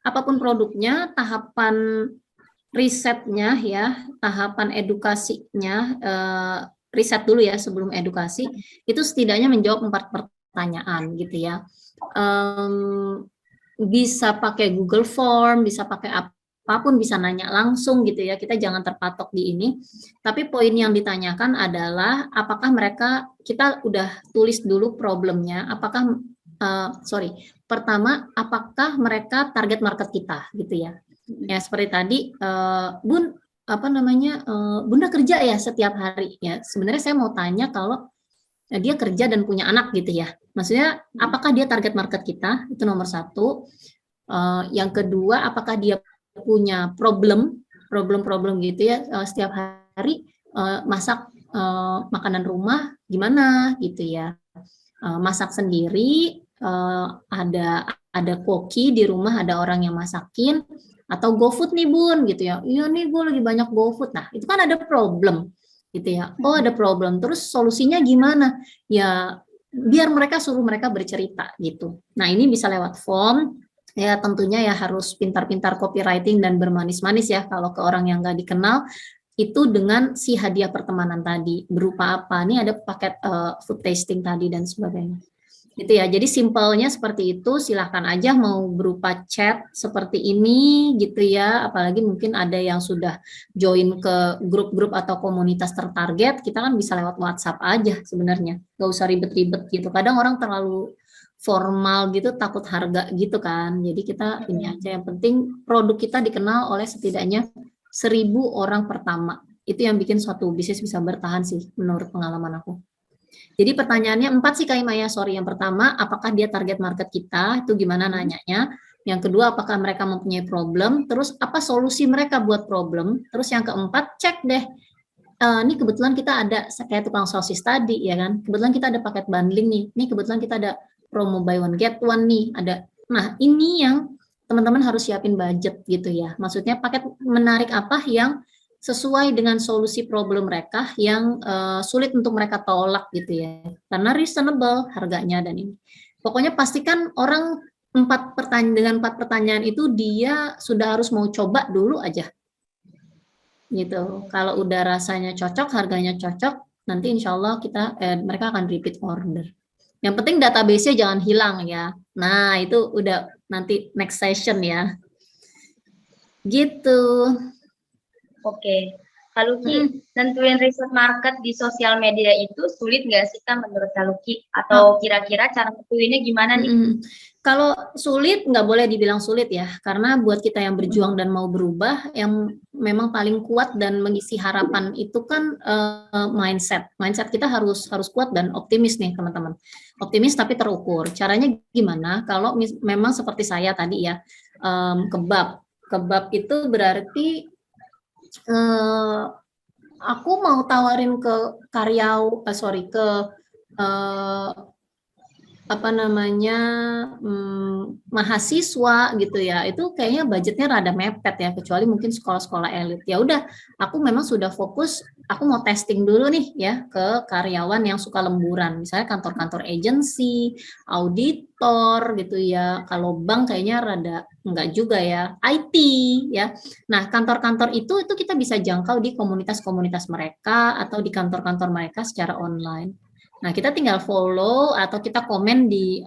apapun produknya, tahapan risetnya ya, tahapan edukasinya, riset dulu ya sebelum edukasi, itu setidaknya menjawab 4 pertanyaan gitu ya. Bisa pakai Google Form, bisa pakai apapun, bisa nanya langsung gitu ya, kita jangan terpatok di ini. Tapi poin yang ditanyakan adalah apakah mereka, kita udah tulis dulu problemnya, apakah pertama apakah mereka target market kita gitu ya. Ya seperti tadi Bun Bunda kerja ya setiap hari ya. Sebenarnya saya mau tanya kalau dia kerja dan punya anak gitu ya. Maksudnya apakah dia target market kita? Itu nomor satu. Yang kedua, apakah dia punya problem gitu ya setiap hari masak makanan rumah gimana gitu ya. Masak sendiri, ada koki di rumah, ada orang yang masakin, atau GoFood nih Bun gitu ya. Iya nih gue lagi banyak GoFood. Nah itu kan ada problem gitu ya. Oh ada problem. Terus solusinya gimana? Ya biar suruh mereka bercerita gitu. Nah ini bisa lewat form. Ya tentunya ya harus pintar-pintar copywriting dan bermanis-manis ya kalau ke orang yang nggak dikenal itu dengan si hadiah pertemanan tadi berupa apa nih ada paket food tasting tadi dan sebagainya gitu ya. Jadi simpelnya seperti itu, silahkan aja mau berupa chat seperti ini gitu ya, apalagi mungkin ada yang sudah join ke grup-grup atau komunitas tertarget, kita kan bisa lewat WhatsApp aja sebenarnya, gak usah ribet-ribet gitu. Kadang orang terlalu formal gitu, takut harga gitu kan, jadi kita ini aja, yang penting produk kita dikenal oleh setidaknya 1.000 orang pertama, itu yang bikin suatu bisnis bisa bertahan sih menurut pengalaman aku. Jadi pertanyaannya 4 sih Kak Maya, sorry. Yang pertama, apakah dia target market kita? Itu gimana nanyanya. Yang kedua, apakah mereka mempunyai problem? Terus apa solusi mereka buat problem? Terus yang keempat, cek deh. Ini kebetulan kita ada kayak tukang sosis tadi ya kan. Kebetulan kita ada paket bundling nih. Ini kebetulan kita ada promo buy one get one nih. Nah, ini yang teman-teman harus siapin budget gitu ya. Maksudnya paket menarik apa yang sesuai dengan solusi problem mereka yang sulit untuk mereka tolak gitu ya. Karena reasonable harganya dan ini. Pokoknya pastikan orang dengan 4 pertanyaan itu dia sudah harus mau coba dulu aja. Gitu. Kalau udah rasanya cocok, harganya cocok, nanti insya Allah mereka akan repeat order. Yang penting database-nya jangan hilang ya. Nah, itu udah nanti next session ya. Gitu. Oke, Kak Luki, nentuin riset market di sosial media itu sulit nggak sih Kak menurut Kak Luki? Atau kira-kira cara nentuinnya gimana nih? Kalau sulit, nggak boleh dibilang sulit ya, karena buat kita yang berjuang dan mau berubah, yang memang paling kuat dan mengisi harapan itu kan mindset. Mindset kita harus kuat dan optimis nih teman-teman. Optimis tapi terukur. Caranya gimana? Kalau memang seperti saya tadi ya, kebab itu berarti aku mau tawarin ke mahasiswa gitu ya, itu kayaknya budgetnya rada mepet ya, kecuali mungkin sekolah-sekolah elit. Ya udah, aku memang sudah fokus, aku mau testing dulu nih ya ke karyawan yang suka lemburan, misalnya kantor-kantor agensi, auditor gitu ya. Kalau bank kayaknya rada enggak juga ya, IT ya. Nah, kantor-kantor itu kita bisa jangkau di komunitas-komunitas mereka atau di kantor-kantor mereka secara online. Nah, kita tinggal follow atau kita komen di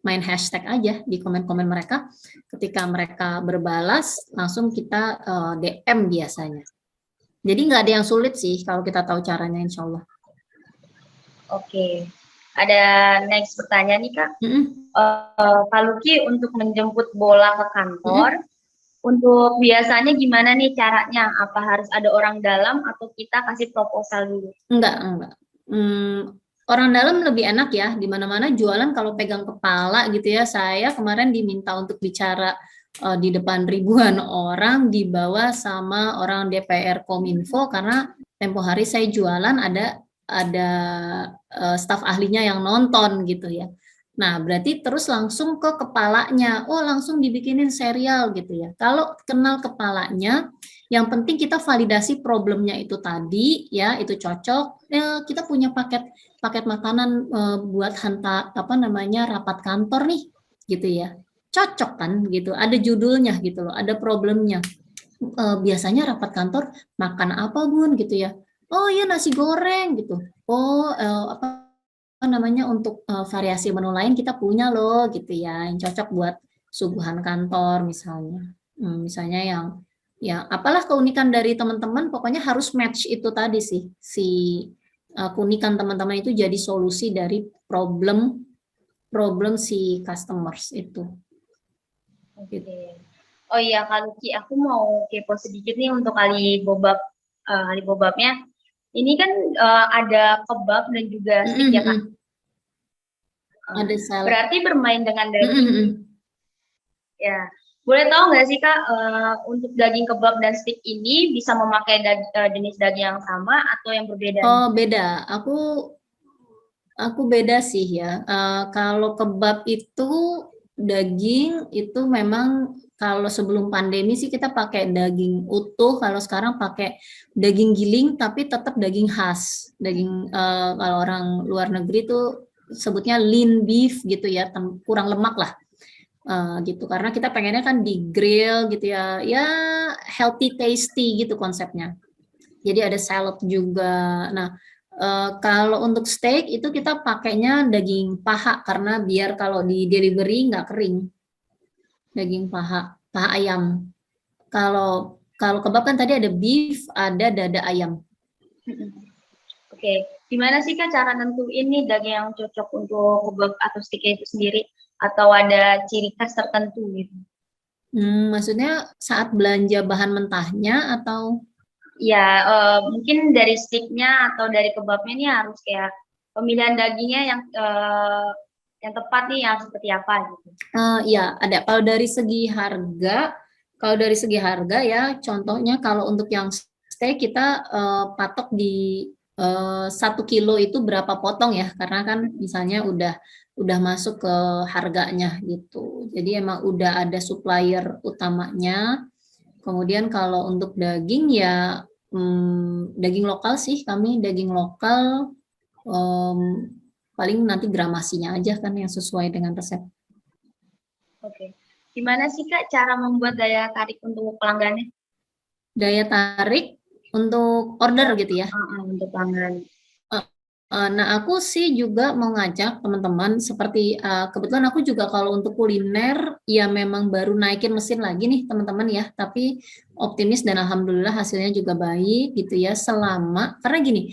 main hashtag aja di komen-komen mereka. Ketika mereka berbalas, langsung kita DM biasanya. Jadi nggak ada yang sulit sih kalau kita tahu caranya, insya Allah. Oke. Ada next pertanyaan nih Kak. Mm-mm. Kak Luki untuk menjemput bola ke kantor, untuk biasanya gimana nih caranya? Apa harus ada orang dalam atau kita kasih proposal dulu? Enggak. Orang dalam lebih enak ya, di mana-mana jualan kalau pegang kepala gitu ya. Saya kemarin diminta untuk bicara di depan ribuan orang, dibawa sama orang DPR Kominfo karena tempo hari saya jualan ada staf ahlinya yang nonton gitu ya. Nah, berarti terus langsung ke kepalanya. Oh, langsung dibikinin serial gitu ya. Kalau kenal kepalanya, yang penting kita validasi problemnya itu tadi ya, itu cocok. Ya, kita punya paket makanan buat rapat kantor nih gitu ya. Cocok kan gitu. Ada judulnya gitu loh, ada problemnya. Biasanya rapat kantor makan apa Bun gitu ya. Oh iya nasi goreng gitu. Oh apa namanya untuk variasi menu lain kita punya loh gitu ya yang cocok buat suguhan kantor misalnya. Misalnya yang apalah keunikan dari teman-teman pokoknya harus match itu tadi sih si keunikan teman-teman itu jadi solusi dari problem problem si customers itu. Oke. Oh iya Kak Luki, aku mau kepo sedikit nih untuk Alibobabnya. Ini kan ada kebab dan juga steak ya Kak. Ada salad. Berarti bermain dengan daging. Ya, boleh tahu nggak sih Kak, untuk daging kebab dan steak ini bisa memakai jenis daging yang sama atau yang berbeda? Oh beda, aku beda sih ya. Kalau kebab itu daging itu memang kalau sebelum pandemi sih kita pakai daging utuh, kalau sekarang pakai daging giling tapi tetap daging khas. Daging kalau orang luar negeri tuh sebutnya lean beef gitu ya, kurang lemak lah. Gitu karena kita pengennya kan di grill gitu ya, ya healthy tasty gitu konsepnya. Jadi ada salad juga. Nah, kalau untuk steak itu kita pakainya daging paha karena biar kalau di delivery nggak kering. Daging paha, paha ayam. Kalau kalau kebab kan tadi ada beef, ada dada ayam. Oke, gimana sih Kak cara nentuin nih daging yang cocok untuk kebab atau steak itu sendiri? Atau ada ciri khas tertentu gitu? Maksudnya saat belanja bahan mentahnya atau? Ya, mungkin dari steaknya atau dari kebabnya nih harus kayak pemilihan dagingnya yang tepat nih yang seperti apa gitu. Ya, ada. Kalau dari segi harga ya, contohnya kalau untuk yang steak kita patok di 1 kilo itu berapa potong ya, karena kan misalnya udah masuk ke harganya gitu. Jadi emang udah ada supplier utamanya. Kemudian kalau untuk daging ya daging lokal sih kami daging lokal paling nanti gramasinya aja kan yang sesuai dengan resep. Oke. Gimana sih Kak cara membuat daya tarik untuk pelanggannya? Daya tarik untuk order gitu ya? Untuk pelanggan. Nah, aku sih juga mau ngajak teman-teman seperti kebetulan aku juga kalau untuk kuliner ya memang baru naikin mesin lagi nih teman-teman ya, tapi optimis dan alhamdulillah hasilnya juga baik gitu ya selama karena gini,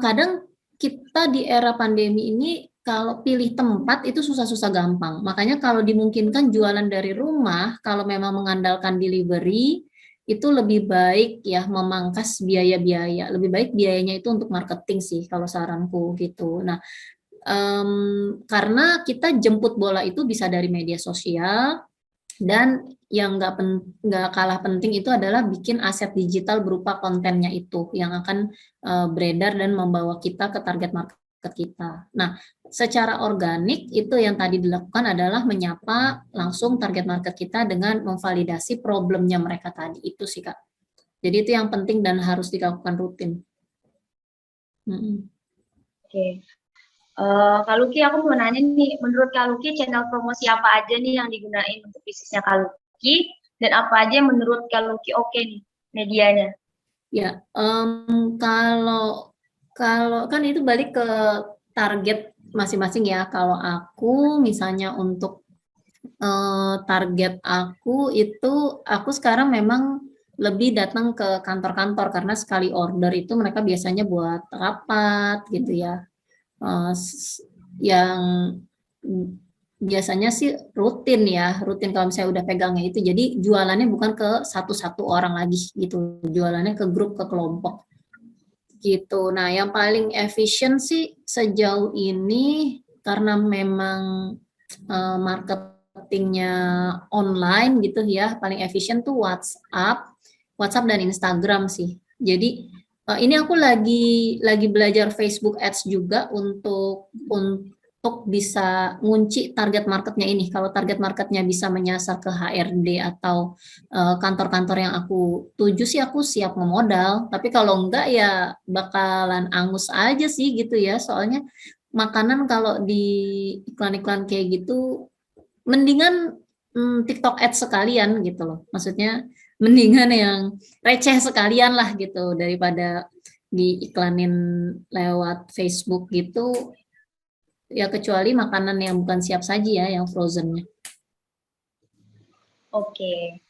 kadang kita di era pandemi ini kalau pilih tempat itu susah-susah gampang. Makanya kalau dimungkinkan jualan dari rumah, kalau memang mengandalkan delivery itu lebih baik ya memangkas biaya-biaya. Lebih baik biayanya itu untuk marketing sih kalau saranku gitu. Nah, karena kita jemput bola itu bisa dari media sosial dan yang nggak kalah penting itu adalah bikin aset digital berupa kontennya itu yang akan beredar dan membawa kita ke target market kita. Nah, secara organik itu yang tadi dilakukan adalah menyapa langsung target market kita dengan memvalidasi problemnya mereka tadi itu sih Kak. Jadi itu yang penting dan harus dilakukan rutin. Oke. Kak Luki, aku mau nanya nih, menurut Kak Luki channel promosi apa aja nih yang digunain untuk bisnisnya Kak Luki dan apa aja menurut Kak Luki oke nih medianya? Ya, kalau kan itu balik ke target masing-masing ya. Kalau aku misalnya untuk target aku itu aku sekarang memang lebih datang ke kantor-kantor karena sekali order itu mereka biasanya buat rapat gitu ya. yang biasanya sih rutin ya, rutin kalau misalnya udah pegangnya itu. Jadi jualannya bukan ke satu-satu orang lagi gitu, jualannya ke grup, ke kelompok gitu. Nah, yang paling efisien sih sejauh ini karena memang marketingnya online gitu ya, paling efisien tuh WhatsApp dan Instagram sih. Jadi ini aku lagi belajar Facebook Ads juga untuk bisa ngunci target marketnya ini. Kalau target marketnya bisa menyasar ke HRD atau kantor-kantor yang aku tuju sih aku siap ngemodal. Tapi kalau enggak ya bakalan angus aja sih gitu ya. Soalnya makanan kalau di iklan-iklan kayak gitu mendingan TikTok Ads sekalian gitu loh. Maksudnya mendingan yang receh sekalian lah gitu daripada diiklanin lewat Facebook gitu. Ya kecuali makanan yang bukan siap saji ya, yang frozennya. Oke.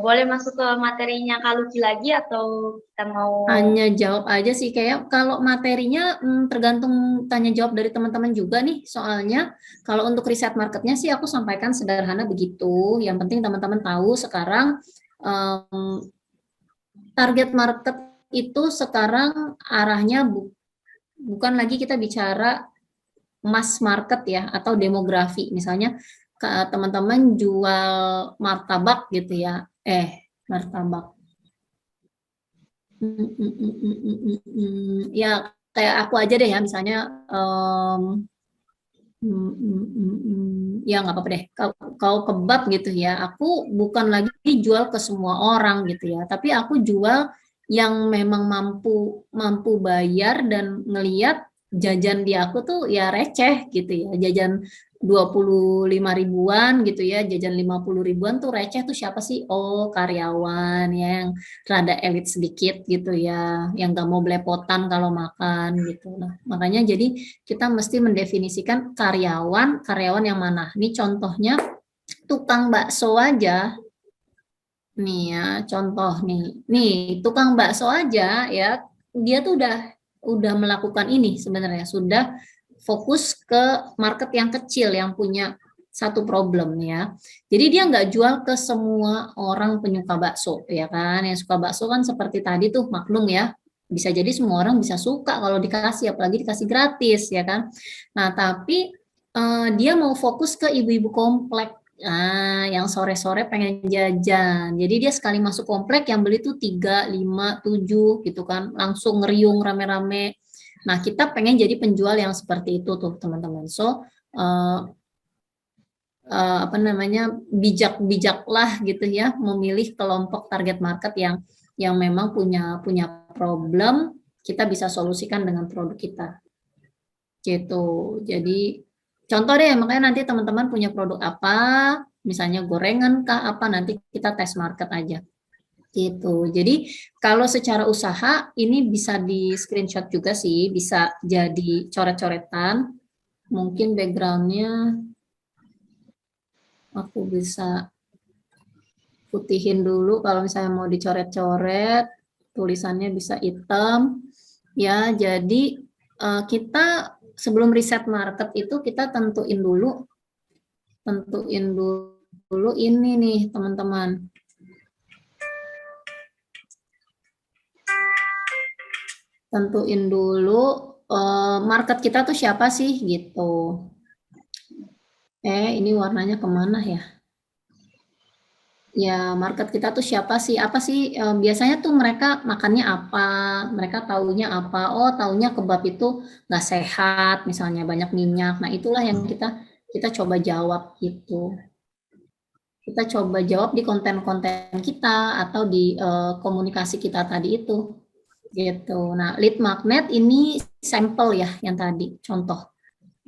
Boleh masuk ke materinya Kak Lucy lagi atau kita mau... Hanya jawab aja sih, kayak kalau materinya tergantung tanya jawab dari teman-teman juga nih. Soalnya kalau untuk riset marketnya sih aku sampaikan sederhana begitu. Yang penting teman-teman tahu sekarang target market itu sekarang arahnya bukan lagi kita bicara mass market ya atau demografi. Misalnya teman-teman jual martabak gitu ya. Martabak. Ya kayak aku aja deh ya misalnya ya nggak apa-apa deh. Kalau kebab gitu ya, aku bukan lagi jual ke semua orang gitu ya, tapi aku jual yang memang mampu mampu bayar dan ngeliat jajan di aku tuh ya receh gitu ya, jajan 25 ribuan gitu ya, jajan 50 ribuan tuh receh tuh siapa sih? Oh karyawan ya, yang rada elit sedikit gitu ya, yang gak mau belepotan kalau makan gitu. Nah, makanya jadi kita mesti mendefinisikan karyawan yang mana. Ini contohnya tukang bakso aja. Nih ya, contoh nih. Nih, tukang bakso aja ya, dia tuh udah melakukan ini sebenarnya, sudah fokus ke market yang kecil yang punya satu problem ya. Jadi dia nggak jual ke semua orang penyuka bakso ya kan. Yang suka bakso kan seperti tadi tuh maklum ya. Bisa jadi semua orang bisa suka kalau dikasih, apalagi dikasih gratis ya kan. Nah, tapi dia mau fokus ke ibu-ibu komplek. Nah, yang sore-sore pengen jajan. Jadi dia sekali masuk komplek yang beli tuh 3, 5, 7 gitu kan. Langsung ngeriung rame-rame. Nah, kita pengen jadi penjual yang seperti itu tuh, teman-teman. So, apa namanya, bijak-bijaklah gitu ya, memilih kelompok target market yang memang punya problem, kita bisa solusikan dengan produk kita. Gitu. Jadi contoh deh, makanya nanti teman-teman punya produk apa, misalnya gorengan kah apa, nanti kita tes market aja. Gitu. Jadi kalau secara usaha ini bisa di screenshot juga sih, bisa jadi coret-coretan. Mungkin backgroundnya aku bisa putihin dulu kalau misalnya mau dicoret-coret, tulisannya bisa hitam. Ya, jadi kita sebelum riset market itu kita tentuin dulu ini nih teman-teman. Tentuin dulu market kita tuh siapa sih gitu. Ini warnanya kemana ya? Ya, market kita tuh siapa sih? Apa sih biasanya tuh mereka makannya apa? Mereka taunya apa? Oh, taunya kebab itu nggak sehat, misalnya banyak minyak. Nah, itulah yang kita coba jawab gitu. Kita coba jawab di konten-konten kita atau di komunikasi kita tadi itu. Gitu. Nah, lead magnet ini sampel ya yang tadi, contoh.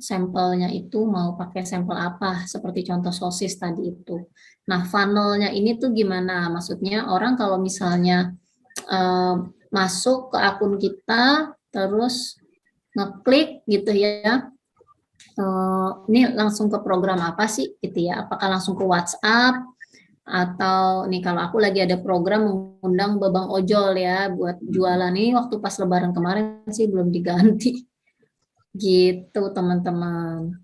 Sampelnya itu mau pakai sampel apa, seperti contoh sosis tadi itu. Nah, funnelnya ini tuh gimana? Maksudnya orang kalau misalnya masuk ke akun kita, terus ngeklik gitu ya, ini langsung ke program apa sih gitu ya? Apakah langsung ke WhatsApp, atau nih kalau aku lagi ada program mengundang babang ojol ya buat jualan, ini waktu pas lebaran kemarin sih belum diganti. Gitu teman-teman.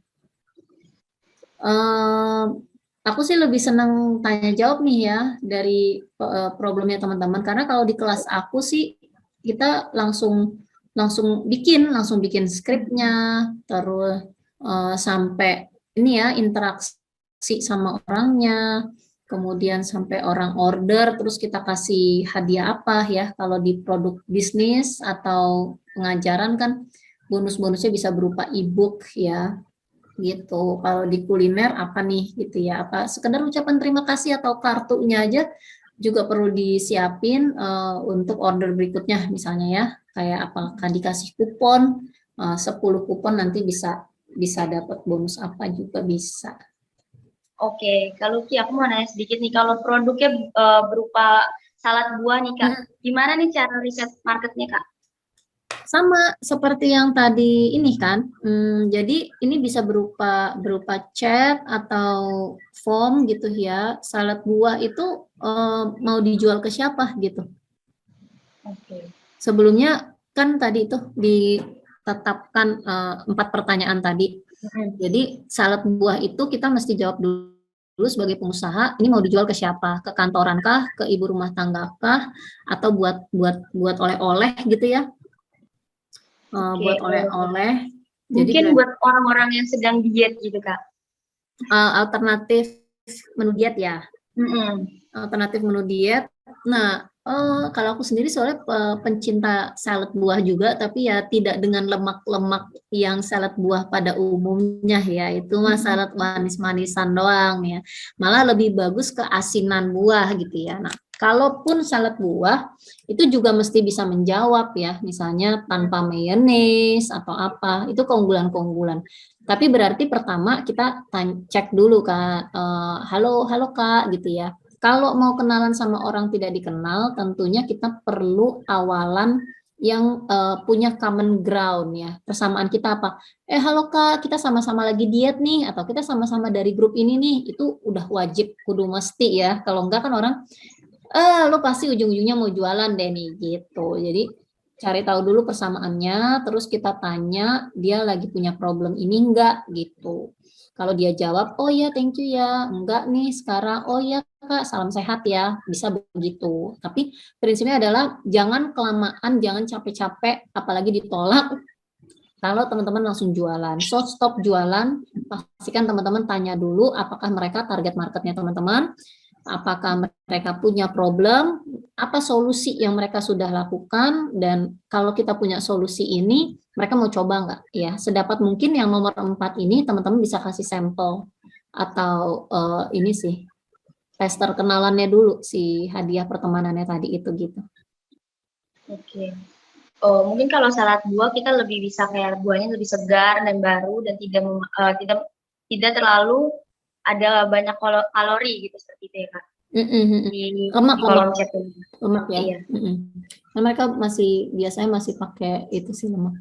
Aku sih lebih senang tanya jawab nih ya dari problemnya teman-teman, karena kalau di kelas aku sih kita langsung langsung bikin skripnya, terus sampai ini ya interaksi sama orangnya, kemudian sampai orang order, terus kita kasih hadiah apa ya. Kalau di produk bisnis atau pengajaran kan bonus-bonusnya bisa berupa e-book ya, gitu. Kalau di kuliner apa nih gitu ya, apa sekedar ucapan terima kasih atau kartunya aja juga perlu disiapin untuk order berikutnya misalnya ya, kayak apakah dikasih kupon 10 kupon nanti bisa bisa dapat bonus apa juga bisa. Oke, kalau Ki, aku mau nanya sedikit nih, kalau produknya berupa salad buah nih Kak, gimana nih cara riset marketnya Kak? Sama seperti yang tadi ini kan, jadi ini bisa berupa chat atau form gitu ya. Salad buah itu mau dijual ke siapa gitu. Oke. Sebelumnya kan tadi itu ditetapkan 4 pertanyaan tadi. Jadi salad buah itu kita mesti jawab dulu sebagai pengusaha, ini mau dijual ke siapa? Ke kantoran kah? Ke ibu rumah tangga kah? Atau buat oleh-oleh gitu ya? Buat oleh-oleh. Mungkin buat orang-orang yang sedang diet gitu Kak. Alternatif menu diet ya. Alternatif menu diet. Nah, kalau aku sendiri soalnya pencinta salad buah juga, tapi ya tidak dengan lemak-lemak yang salad buah pada umumnya ya. Itu mah salad manis-manisan doang ya. Malah lebih bagus ke asinan buah gitu ya. Nah, kalaupun salad buah itu juga mesti bisa menjawab ya, misalnya tanpa mayonnaise atau apa. Itu keunggulan-keunggulan. Tapi berarti pertama kita cek dulu Kak, halo halo Kak gitu ya. Kalau mau kenalan sama orang tidak dikenal, tentunya kita perlu awalan yang punya common ground ya. Persamaan kita apa? Halo Kak, kita sama-sama lagi diet nih, atau kita sama-sama dari grup ini nih. Itu udah wajib, kudu mesti ya. Kalau enggak kan orang, lo pasti ujung-ujungnya mau jualan deh nih gitu. Jadi cari tahu dulu persamaannya, terus kita tanya dia lagi punya problem ini enggak gitu. Kalau dia jawab, oh ya thank you ya, enggak nih sekarang, oh ya Kak, salam sehat ya, bisa begitu. Tapi prinsipnya adalah jangan kelamaan, jangan capek-capek, apalagi ditolak kalau teman-teman langsung jualan. So stop jualan, pastikan teman-teman tanya dulu apakah mereka target marketnya teman-teman, apakah mereka punya problem, apa solusi yang mereka sudah lakukan, dan kalau kita punya solusi ini, mereka mau coba nggak? Ya, sedapat mungkin yang nomor 4 ini teman-teman bisa kasih sampel atau ini sih tester kenalannya dulu si hadiah pertemanannya tadi itu gitu. Oke. Oh, mungkin kalau salad buah kita lebih bisa kayak buahnya lebih segar dan baru dan tidak terlalu ada banyak kalori gitu seperti itu ya Kak. Lemak, di kolom chat lemak ya. Iya. Nah, mereka biasanya masih pakai itu sih lemak.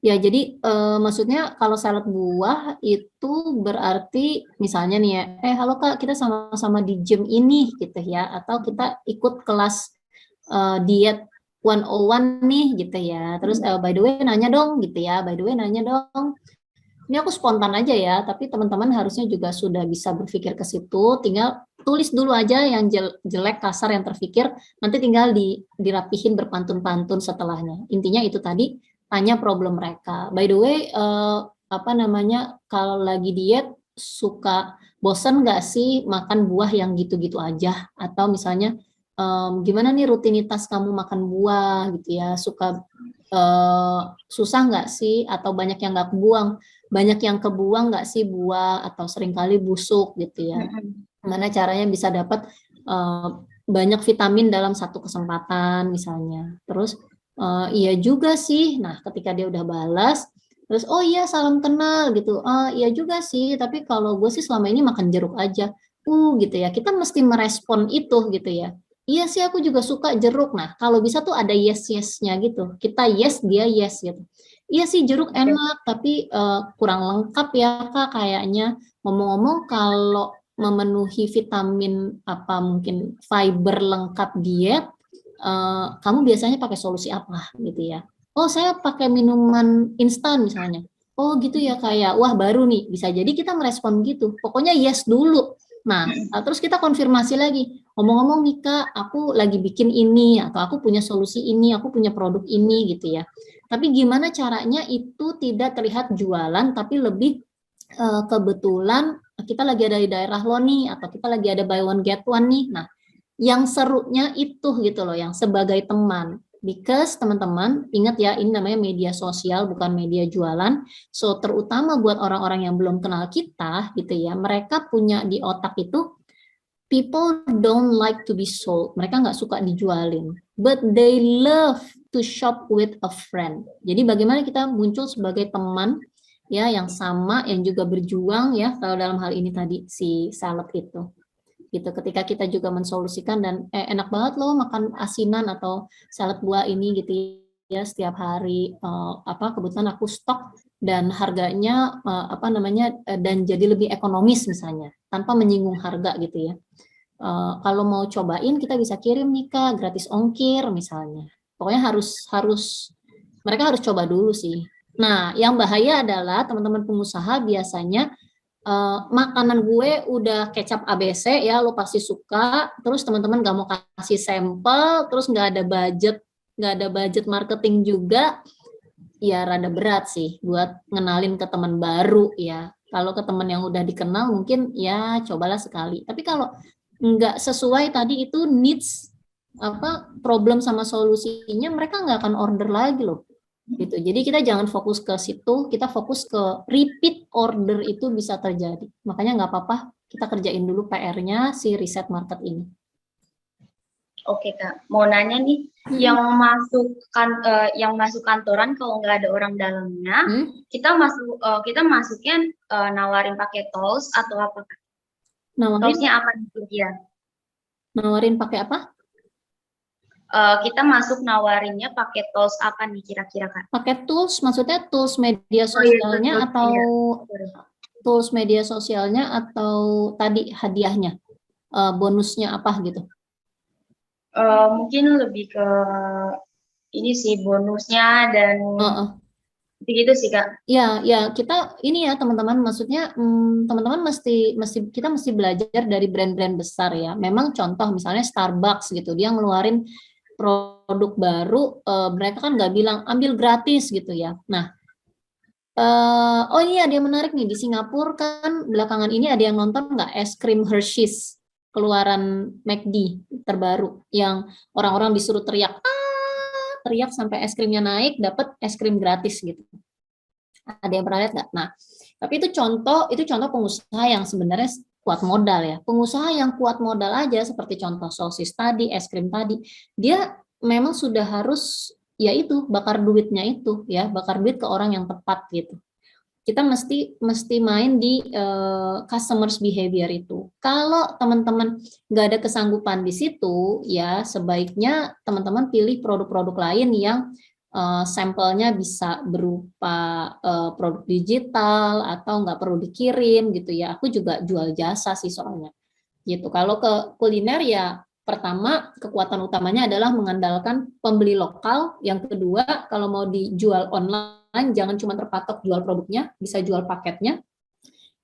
Ya, jadi maksudnya kalau salad buah itu berarti misalnya nih ya, halo Kak, kita sama-sama di gym ini gitu ya, atau kita ikut kelas diet 101 nih gitu ya. Terus by the way nanya dong gitu ya, by the way nanya dong. Ini aku spontan aja ya, tapi teman-teman harusnya juga sudah bisa berpikir ke situ, tinggal tulis dulu aja yang jelek, kasar, yang terpikir, nanti tinggal dirapihin berpantun-pantun setelahnya. Intinya itu tadi, tanya problem mereka. By the way, apa namanya, kalau lagi diet, suka bosen nggak sih makan buah yang gitu-gitu aja? Atau misalnya, gimana nih rutinitas kamu makan buah gitu ya, suka susah nggak sih? Atau banyak yang nggak kebuang? Banyak yang kebuang nggak sih buah atau seringkali busuk gitu ya. Gimana caranya bisa dapat banyak vitamin dalam satu kesempatan misalnya. Terus iya juga sih. Nah, ketika dia udah balas, terus oh iya salam kenal gitu. Iya juga sih, tapi kalau gue sih selama ini makan jeruk aja. Gitu ya. Kita mesti merespon itu gitu ya. Iya sih aku juga suka jeruk. Nah, kalau bisa tuh ada yes-yes-nya gitu. Kita yes, dia yes gitu. Iya sih jeruk enak, tapi kurang lengkap ya Kak kayaknya. Ngomong-ngomong kalau memenuhi vitamin apa mungkin fiber lengkap diet, kamu biasanya pakai solusi apa gitu ya? Oh saya pakai minuman instan misalnya. oh gitu ya kayak wah baru nih, bisa jadi kita merespon gitu. Pokoknya yes dulu. Nah, terus kita konfirmasi lagi. Ngomong-ngomong nih Kak, aku lagi bikin ini atau aku punya solusi ini, aku punya produk ini gitu ya. Tapi gimana caranya itu tidak terlihat jualan tapi lebih kebetulan kita lagi ada di daerah lo nih atau kita lagi ada buy one get one nih. Nah, yang serunya itu gitu loh, yang sebagai teman. Because teman-teman ingat ya, ini namanya media sosial bukan media jualan. So terutama buat orang-orang yang belum kenal kita gitu ya, mereka punya di otak itu people don't like to be sold. Mereka nggak suka dijualin, but they love to shop with a friend. Jadi bagaimana kita muncul sebagai teman ya yang sama, yang juga berjuang ya. Kalau dalam hal ini tadi si salad itu gitu, ketika kita juga mensolusikan dan enak banget loh makan asinan atau salad buah ini gitu ya setiap hari, kebetulan aku stok dan harganya dan jadi lebih ekonomis misalnya tanpa menyinggung harga gitu ya. Kalau mau cobain kita bisa kirim nih Kak, gratis ongkir misalnya. Pokoknya harus mereka harus coba dulu sih. Nah, yang bahaya adalah teman-teman pengusaha biasanya makanan gue udah kecap ABC ya, lo pasti suka, terus teman-teman gak mau kasih sampel, terus nggak ada budget marketing juga, ya rada berat sih buat ngenalin ke teman baru ya. Kalau ke teman yang udah dikenal mungkin ya cobalah sekali. Tapi kalau nggak sesuai tadi itu needs problem sama solusinya, mereka nggak akan order lagi loh gitu. Jadi kita jangan fokus ke situ, kita fokus ke repeat order itu bisa terjadi. Makanya nggak apa-apa, kita kerjain dulu PR-nya si riset market ini. Oke Kak, mau nanya nih, yang masuk kantoran kalau nggak ada orang dalamnya, kita masuknya nawarin pakai tools atau apa? Toolsnya apa nih ya? Nawarin pakai apa? Kita masuk nawarinnya pakai tools apa nih kira-kira Kak? Pakai tools, maksudnya tools media sosialnya tools media sosialnya atau tadi hadiahnya, bonusnya apa gitu? Mungkin lebih ke ini sih bonusnya dan begitu sih Kak. Ya kita ini ya teman-teman, maksudnya teman-teman kita mesti belajar dari brand-brand besar ya. Memang contoh misalnya Starbucks gitu, dia ngeluarin produk baru, mereka kan nggak bilang ambil gratis gitu ya. Nah, oh iya ada yang menarik nih, di Singapura kan belakangan ini ada yang nonton nggak es krim Hershey's keluaran McD terbaru yang orang-orang disuruh teriak sampai es krimnya naik, dapat es krim gratis gitu. Ada yang pernah lihat nggak? Nah, tapi itu contoh pengusaha yang sebenarnya kuat modal ya. Pengusaha yang kuat modal aja seperti contoh sosis tadi, es krim tadi, dia memang sudah harus yaitu bakar duitnya itu ya, bakar duit ke orang yang tepat gitu. Kita mesti main di customers behavior itu. Kalau teman-teman nggak ada kesanggupan di situ, ya sebaiknya teman-teman pilih produk-produk lain yang sampelnya bisa berupa produk digital atau nggak perlu dikirim gitu ya. Aku juga jual jasa sih soalnya. Gitu. Kalau ke kuliner ya pertama kekuatan utamanya adalah mengandalkan pembeli lokal. Yang kedua kalau mau dijual online jangan cuma terpatok jual produknya, bisa jual paketnya,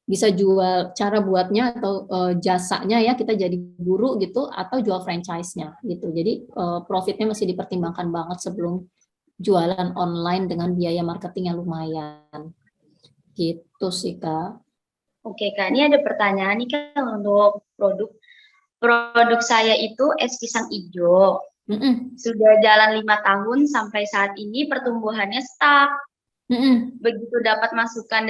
bisa jual cara buatnya atau jasanya ya, kita jadi guru gitu, atau jual franchise-nya gitu. Jadi profitnya masih dipertimbangkan banget sebelum jualan online dengan biaya marketing yang lumayan. Gitu sih Kak. Oke Kak, ini ada pertanyaan nih Kak untuk produk. Produk saya itu es pisang hijau. Sudah jalan 5 tahun sampai saat ini pertumbuhannya stuck. Begitu dapat masukan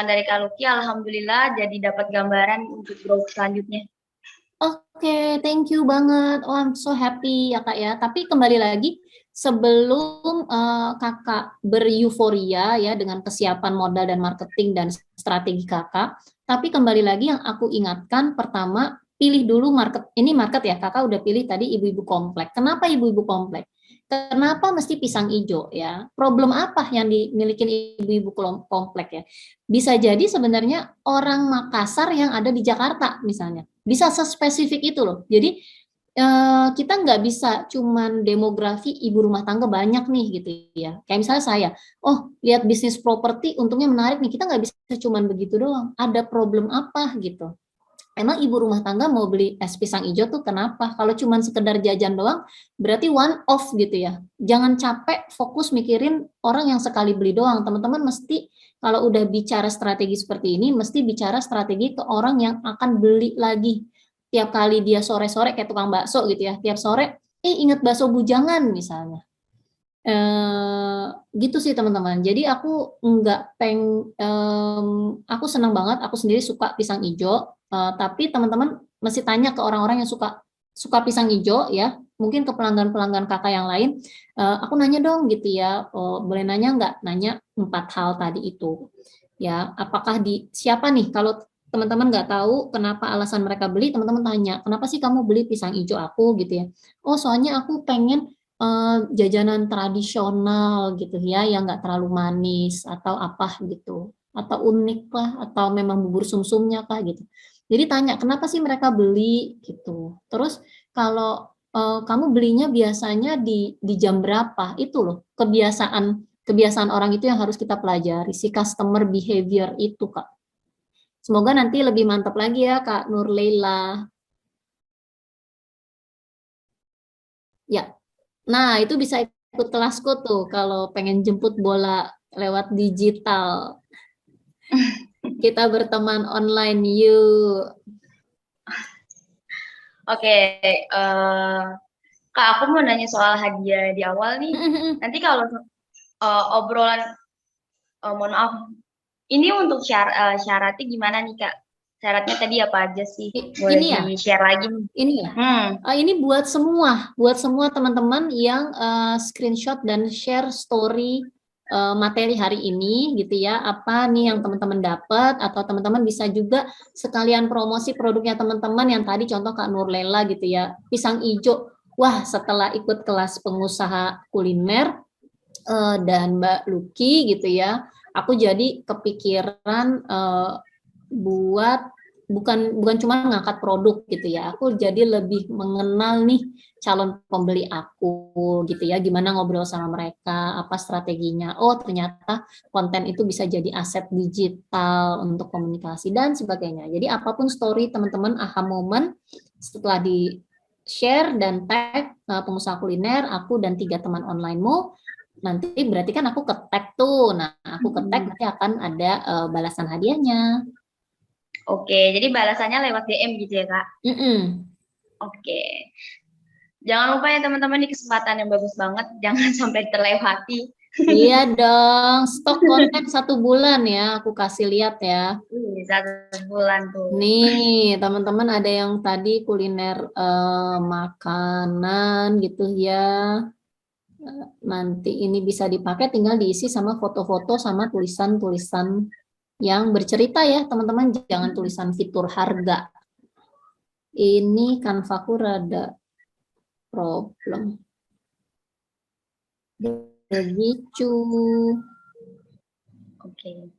dari Kaluki, alhamdulillah jadi dapat gambaran untuk growth selanjutnya. Oke, thank you banget. Oh, I'm so happy ya Kak ya. Tapi kembali lagi, sebelum Kakak beryuforia ya dengan kesiapan modal dan marketing dan strategi Kakak, tapi kembali lagi yang aku ingatkan, pertama, pilih dulu market. Ini market ya, Kakak udah pilih tadi ibu-ibu komplek. Kenapa ibu-ibu komplek? Kenapa mesti pisang hijau ya? Problem apa yang dimiliki ibu-ibu komplek ya? Bisa jadi sebenarnya orang Makassar yang ada di Jakarta misalnya. Bisa sespesifik itu loh. Jadi kita nggak bisa cuman demografi ibu rumah tangga banyak nih gitu ya. Kayak misalnya saya, oh lihat bisnis properti untungnya menarik nih, kita nggak bisa cuman begitu doang. Ada problem apa gitu. Emang ibu rumah tangga mau beli es pisang hijau tuh kenapa? Kalau cuman sekedar jajan doang, berarti one off gitu ya. Jangan capek fokus mikirin orang yang sekali beli doang. Teman-teman mesti kalau udah bicara strategi seperti ini, mesti bicara strategi ke orang yang akan beli lagi. Tiap kali dia sore-sore kayak tukang bakso gitu ya, tiap sore, inget bakso bujangan misalnya. Gitu sih teman-teman. Jadi aku aku senang banget, aku sendiri suka pisang hijau, tapi teman-teman mesti tanya ke orang-orang yang suka suka pisang hijau ya, mungkin ke pelanggan-pelanggan kakak yang lain, aku nanya dong gitu ya, boleh nanya nggak? Nanya 4 hal tadi itu. Ya, apakah siapa nih kalau teman-teman nggak tahu kenapa alasan mereka beli, teman-teman tanya, kenapa sih kamu beli pisang hijau aku gitu ya? Oh, soalnya aku pengen jajanan tradisional gitu ya, yang nggak terlalu manis atau apa gitu, atau unik lah, atau memang bubur sumsumnya kah gitu. Jadi tanya kenapa sih mereka beli gitu. Terus kalau kamu belinya biasanya di jam berapa? Itu loh kebiasaan kebiasaan orang itu yang harus kita pelajari, si customer behavior itu Kak. Semoga nanti lebih mantap lagi ya Kak Nurleila. Ya, nah, itu bisa ikut kelasku tuh kalau pengen jemput bola lewat digital. Kita berteman online yuk. Oke, Kak, aku mau nanya soal hadiah di awal nih. Nanti kalau obrolan, mohon maaf, ini untuk syaratnya gimana nih, Kak? Syaratnya tadi apa aja sih? Boleh Ini ya, di-share lagi nih. ini ya. Ini buat semua teman-teman yang screenshot dan share story materi hari ini gitu ya. Apa nih yang teman-teman dapat, atau teman-teman bisa juga sekalian promosi produknya teman-teman yang tadi contoh Kak Nurlela gitu ya. Pisang ijo. Wah, setelah ikut kelas pengusaha kuliner dan Mbak Lucky gitu ya, aku jadi kepikiran buat bukan bukan cuma ngangkat produk gitu ya, aku jadi lebih mengenal nih calon pembeli aku gitu ya, gimana ngobrol sama mereka, apa strateginya. Oh ternyata konten itu bisa jadi aset digital untuk komunikasi dan sebagainya. Jadi apapun story teman-teman aha moment setelah di share dan tag pengusaha kuliner aku dan 3 teman onlinemu, nanti berarti kan aku ke-tag tuh. Nah, aku ke-tag nanti akan ada balasan hadiahnya. Oke, jadi balasannya lewat DM gitu ya, Kak? Oke. Jangan lupa ya teman-teman, ini kesempatan yang bagus banget. Jangan sampai terlewati. Iya dong, stok konten 1 bulan ya, aku kasih lihat ya. 1 bulan tuh. Nih, teman-teman ada yang tadi kuliner makanan gitu ya. Nanti ini bisa dipakai, tinggal diisi sama foto-foto sama tulisan-tulisan yang bercerita ya, teman-teman. Jangan tulisan fitur harga. Ini kanvaku rada problem. Begitu. Oke.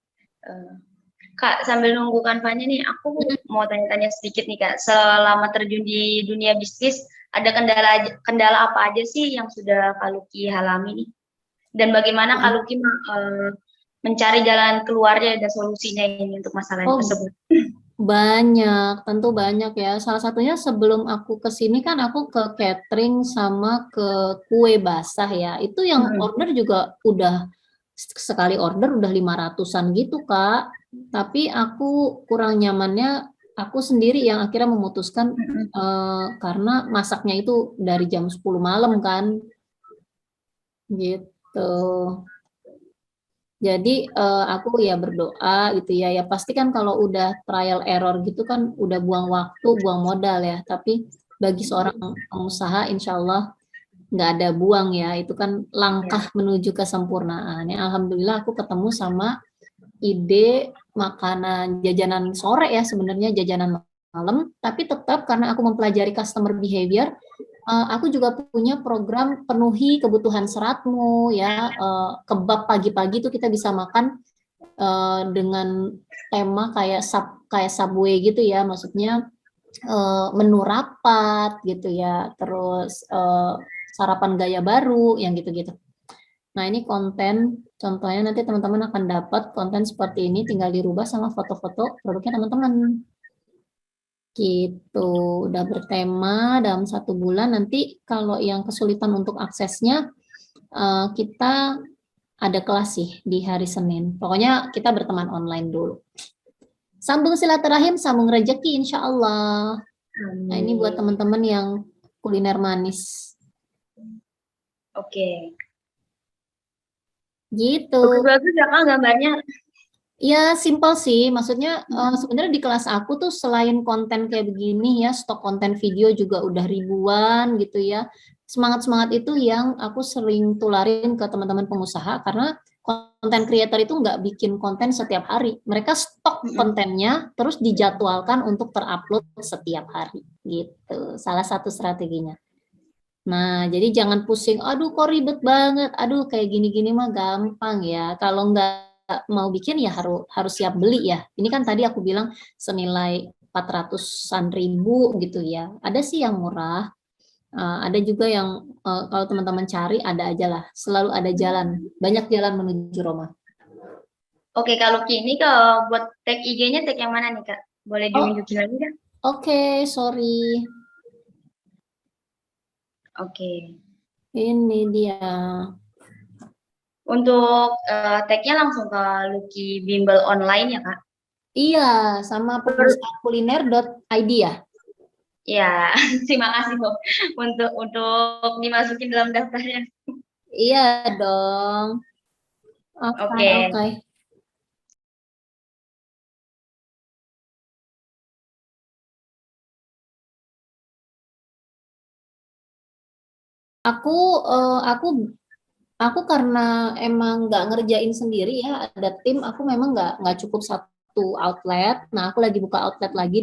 Kak, sambil nunggu kanvanya nih, aku mau tanya-tanya sedikit nih, Kak. Selama terjun di dunia bisnis, ada kendala apa aja sih yang sudah Kak Lucky alami nih? Dan bagaimana Kak Lucky mencari jalan keluarnya dan solusinya ini untuk masalah tersebut? Banyak, tentu banyak ya. Salah satunya sebelum aku ke sini kan aku ke catering sama ke kue basah ya. Itu yang order juga udah sekali order udah 500-an gitu, Kak. Tapi aku kurang nyamannya aku sendiri yang akhirnya memutuskan karena masaknya itu dari jam 10 malam kan. Gitu. Jadi aku ya berdoa gitu ya, ya pasti kan kalau udah trial error gitu kan udah buang waktu, buang modal ya. Tapi bagi seorang pengusaha insya Allah nggak ada buang ya, itu kan langkah menuju kesempurnaan. Ya, alhamdulillah aku ketemu sama ide makanan jajanan sore ya sebenarnya jajanan malam, tapi tetap karena aku mempelajari customer behavior, aku juga punya program penuhi kebutuhan seratmu ya, kebab pagi-pagi itu kita bisa makan dengan tema kayak Subway gitu ya, maksudnya menu rapat gitu ya, terus sarapan gaya baru yang gitu-gitu. Nah, ini konten, contohnya nanti teman-teman akan dapat konten seperti ini, tinggal dirubah sama foto-foto produknya teman-teman. Gitu, udah bertema dalam 1 bulan, nanti kalau yang kesulitan untuk aksesnya, kita ada kelas sih di hari Senin. Pokoknya kita berteman online dulu. Sambung silaturahim, sambung rezeki insya Allah. Nah, ini buat teman-teman yang kuliner manis. Oke. Gitu. Bagus-bagus ya Kak gambarnya. Ya, simpel sih. Maksudnya sebenarnya di kelas aku tuh selain konten kayak begini ya, stok konten video juga udah ribuan gitu ya. Semangat-semangat itu yang aku sering tularin ke teman-teman pengusaha karena konten creator itu nggak bikin konten setiap hari. Mereka stok kontennya terus dijadwalkan untuk terupload setiap hari gitu. Salah satu strateginya. Nah, jadi jangan pusing, aduh kok ribet banget, aduh kayak gini-gini mah gampang ya. Kalau nggak mau bikin ya harus siap beli ya. Ini kan tadi aku bilang senilai 400-an ribu gitu ya. Ada sih yang murah, ada juga yang kalau teman-teman cari ada aja lah. Selalu ada jalan, banyak jalan menuju Roma. Oke, kalau Kini kalau buat tag IG-nya tag yang mana nih Kak? Boleh ditunjukin lagi kan? Oke, sorry. Oke. Ini dia. Untuk tag-nya langsung ke Lucky Bimbel Online ya Kak? Iya, sama pengusahakuliner.id ya. Ya, terima kasih Bu untuk dimasukin dalam daftarnya. Iya dong. Oke. Aku karena emang nggak ngerjain sendiri ya, ada tim. Aku memang nggak cukup satu outlet. Nah, aku lagi buka outlet lagi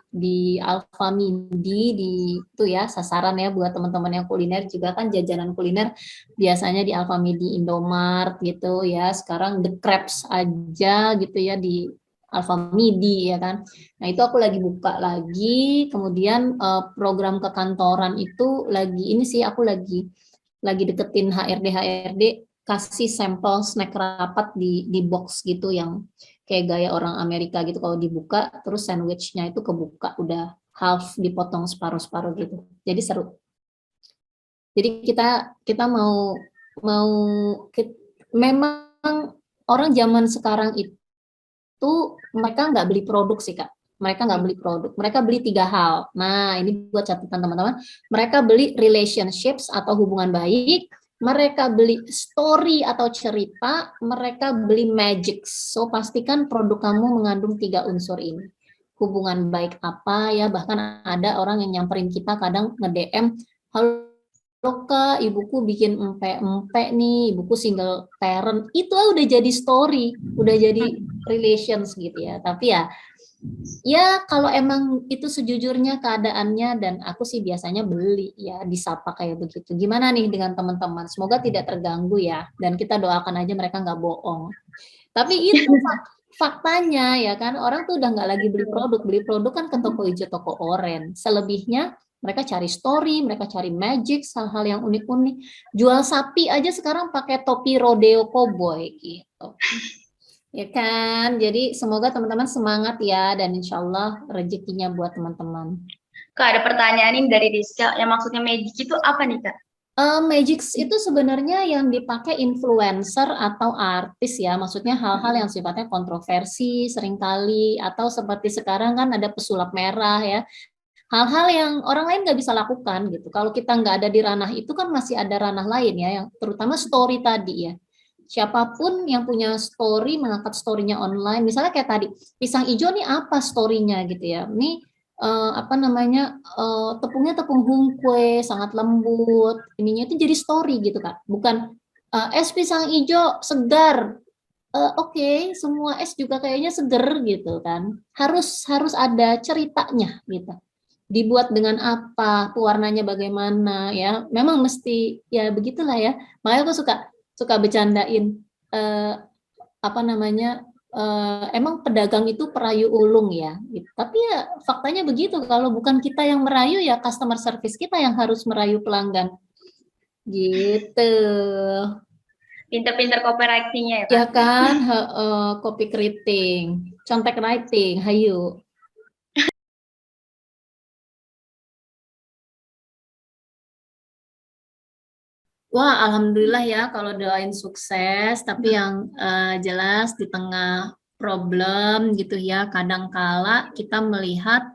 di Alfamidi di itu ya, sasaran ya buat teman-teman yang kuliner juga kan, jajanan kuliner biasanya di Alfamidi, Indomart gitu ya. Sekarang The Crepes aja gitu ya di Alfamidi ya kan. Nah, itu aku lagi buka lagi. Kemudian program kekantoran itu lagi ini sih, aku lagi deketin HRD kasih sampel snack rapat di box gitu yang kayak gaya orang Amerika gitu, kalau dibuka terus sandwichnya itu kebuka udah half dipotong separuh-separuh gitu, jadi seru. Jadi kita mau mau memang orang zaman sekarang itu mereka nggak beli produk sih Kak, mereka nggak beli produk, mereka beli 3 hal. Nah, ini buat catatan teman-teman, mereka beli relationships atau hubungan baik, mereka beli story atau cerita, mereka beli magic. So, pastikan produk kamu mengandung 3 unsur ini. Hubungan baik apa ya, bahkan ada orang yang nyamperin kita kadang nge-DM, halo Kak, ibuku bikin empek-empek nih, ibuku single parent, itu udah jadi story, udah jadi relations gitu ya. Tapi ya kalau emang itu sejujurnya keadaannya, dan aku sih biasanya beli ya, disapa kayak begitu. Gimana nih dengan teman-teman? Semoga tidak terganggu ya, dan kita doakan aja mereka nggak bohong. Tapi itu faktanya ya kan, orang tuh udah nggak lagi beli produk kan ke toko hijau, toko oren. Selebihnya mereka cari story, mereka cari magic, hal-hal yang unik-unik. Jual sapi aja sekarang pakai topi rodeo cowboy gitu. Ya kan, jadi semoga teman-teman semangat ya, dan insya Allah rezekinya buat teman-teman. Kak, ada pertanyaan ini dari Rizka, yang maksudnya magic itu apa nih Kak? Magic itu sebenarnya yang dipakai influencer atau artis ya, maksudnya hal-hal yang sifatnya kontroversi seringkali, atau seperti sekarang kan ada pesulap merah ya, hal-hal yang orang lain nggak bisa lakukan gitu. Kalau kita nggak ada di ranah itu kan masih ada ranah lain ya, yang terutama story tadi ya. Siapapun yang punya story, mengangkat story-nya online, misalnya kayak tadi, pisang hijau nih apa story-nya gitu ya. Ini apa namanya, tepungnya tepung hungkwe, sangat lembut, ininya itu jadi story gitu Kak. Bukan es pisang hijau segar, oke, semua es juga kayaknya seger gitu kan. Harus ada ceritanya gitu. Dibuat dengan apa, pewarnanya bagaimana ya. Memang mesti ya begitulah ya. Makanya aku suka bercandain apa namanya, emang pedagang itu perayu ulung ya, gitu. Tapi ya faktanya begitu, kalau bukan kita yang merayu ya customer service kita yang harus merayu pelanggan, gitu. Pinter-pinter copywriting-nya ya, Kak? Ya kan, copy keriting, contek writing, hayu. Wah, alhamdulillah ya kalau doain sukses, tapi yang jelas di tengah problem gitu ya, kadangkala kita melihat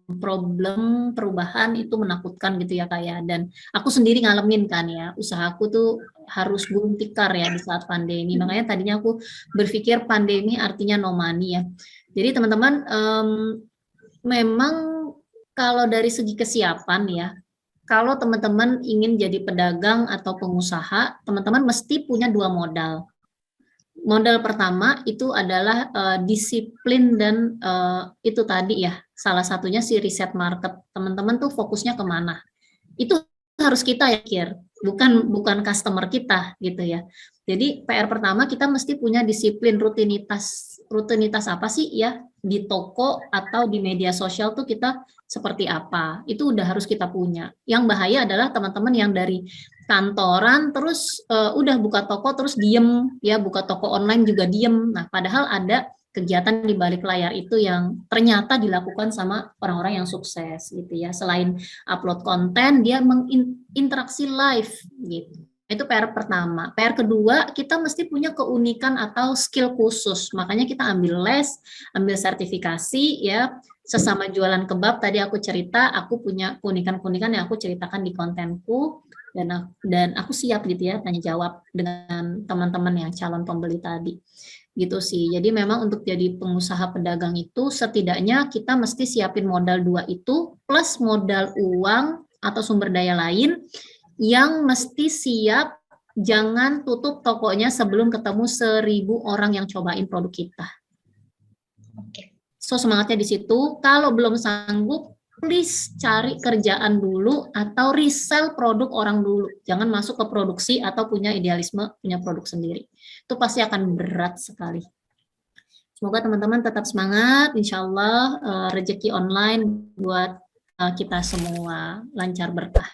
problem perubahan itu menakutkan gitu ya Kak ya. Dan aku sendiri ngalamin kan ya, usahaku tuh harus gulung tikar ya di saat pandemi. Makanya tadinya aku berpikir pandemi artinya no money ya. Jadi teman-teman, memang kalau dari segi kesiapan ya, kalau teman-teman ingin jadi pedagang atau pengusaha, teman-teman mesti punya dua modal. Modal pertama itu adalah disiplin dan itu tadi ya, salah satunya si riset market. Teman-teman tuh fokusnya kemana? Itu harus kita pikir, bukan customer kita gitu ya. Jadi PR pertama kita mesti punya disiplin rutinitas apa sih ya di toko atau di media sosial tuh kita seperti apa. Itu udah harus kita punya. Yang bahaya adalah teman-teman yang dari kantoran terus udah buka toko terus diem ya, buka toko online juga diem. Nah, padahal ada kegiatan di balik layar itu yang ternyata dilakukan sama orang-orang yang sukses gitu ya. Selain upload konten, dia menginteraksi live gitu. Itu PR pertama. PR kedua, kita mesti punya keunikan atau skill khusus. Makanya kita ambil les, ambil sertifikasi ya. Sesama jualan kebab tadi aku cerita, aku punya keunikan-keunikan yang aku ceritakan di kontenku dan aku siap gitu ya tanya jawab dengan teman-teman yang calon pembeli tadi gitu sih. Jadi memang untuk jadi pengusaha pedagang itu setidaknya kita mesti siapin modal dua itu plus modal uang atau sumber daya lain yang mesti siap, jangan tutup tokonya sebelum ketemu 1.000 orang yang cobain produk kita. So semangatnya di situ. Kalau belum sanggup, please cari kerjaan dulu atau resell produk orang dulu. Jangan masuk ke produksi atau punya idealisme punya produk sendiri. Itu pasti akan berat sekali. Semoga teman-teman tetap semangat. Insya Allah rezeki online buat kita semua lancar berkah.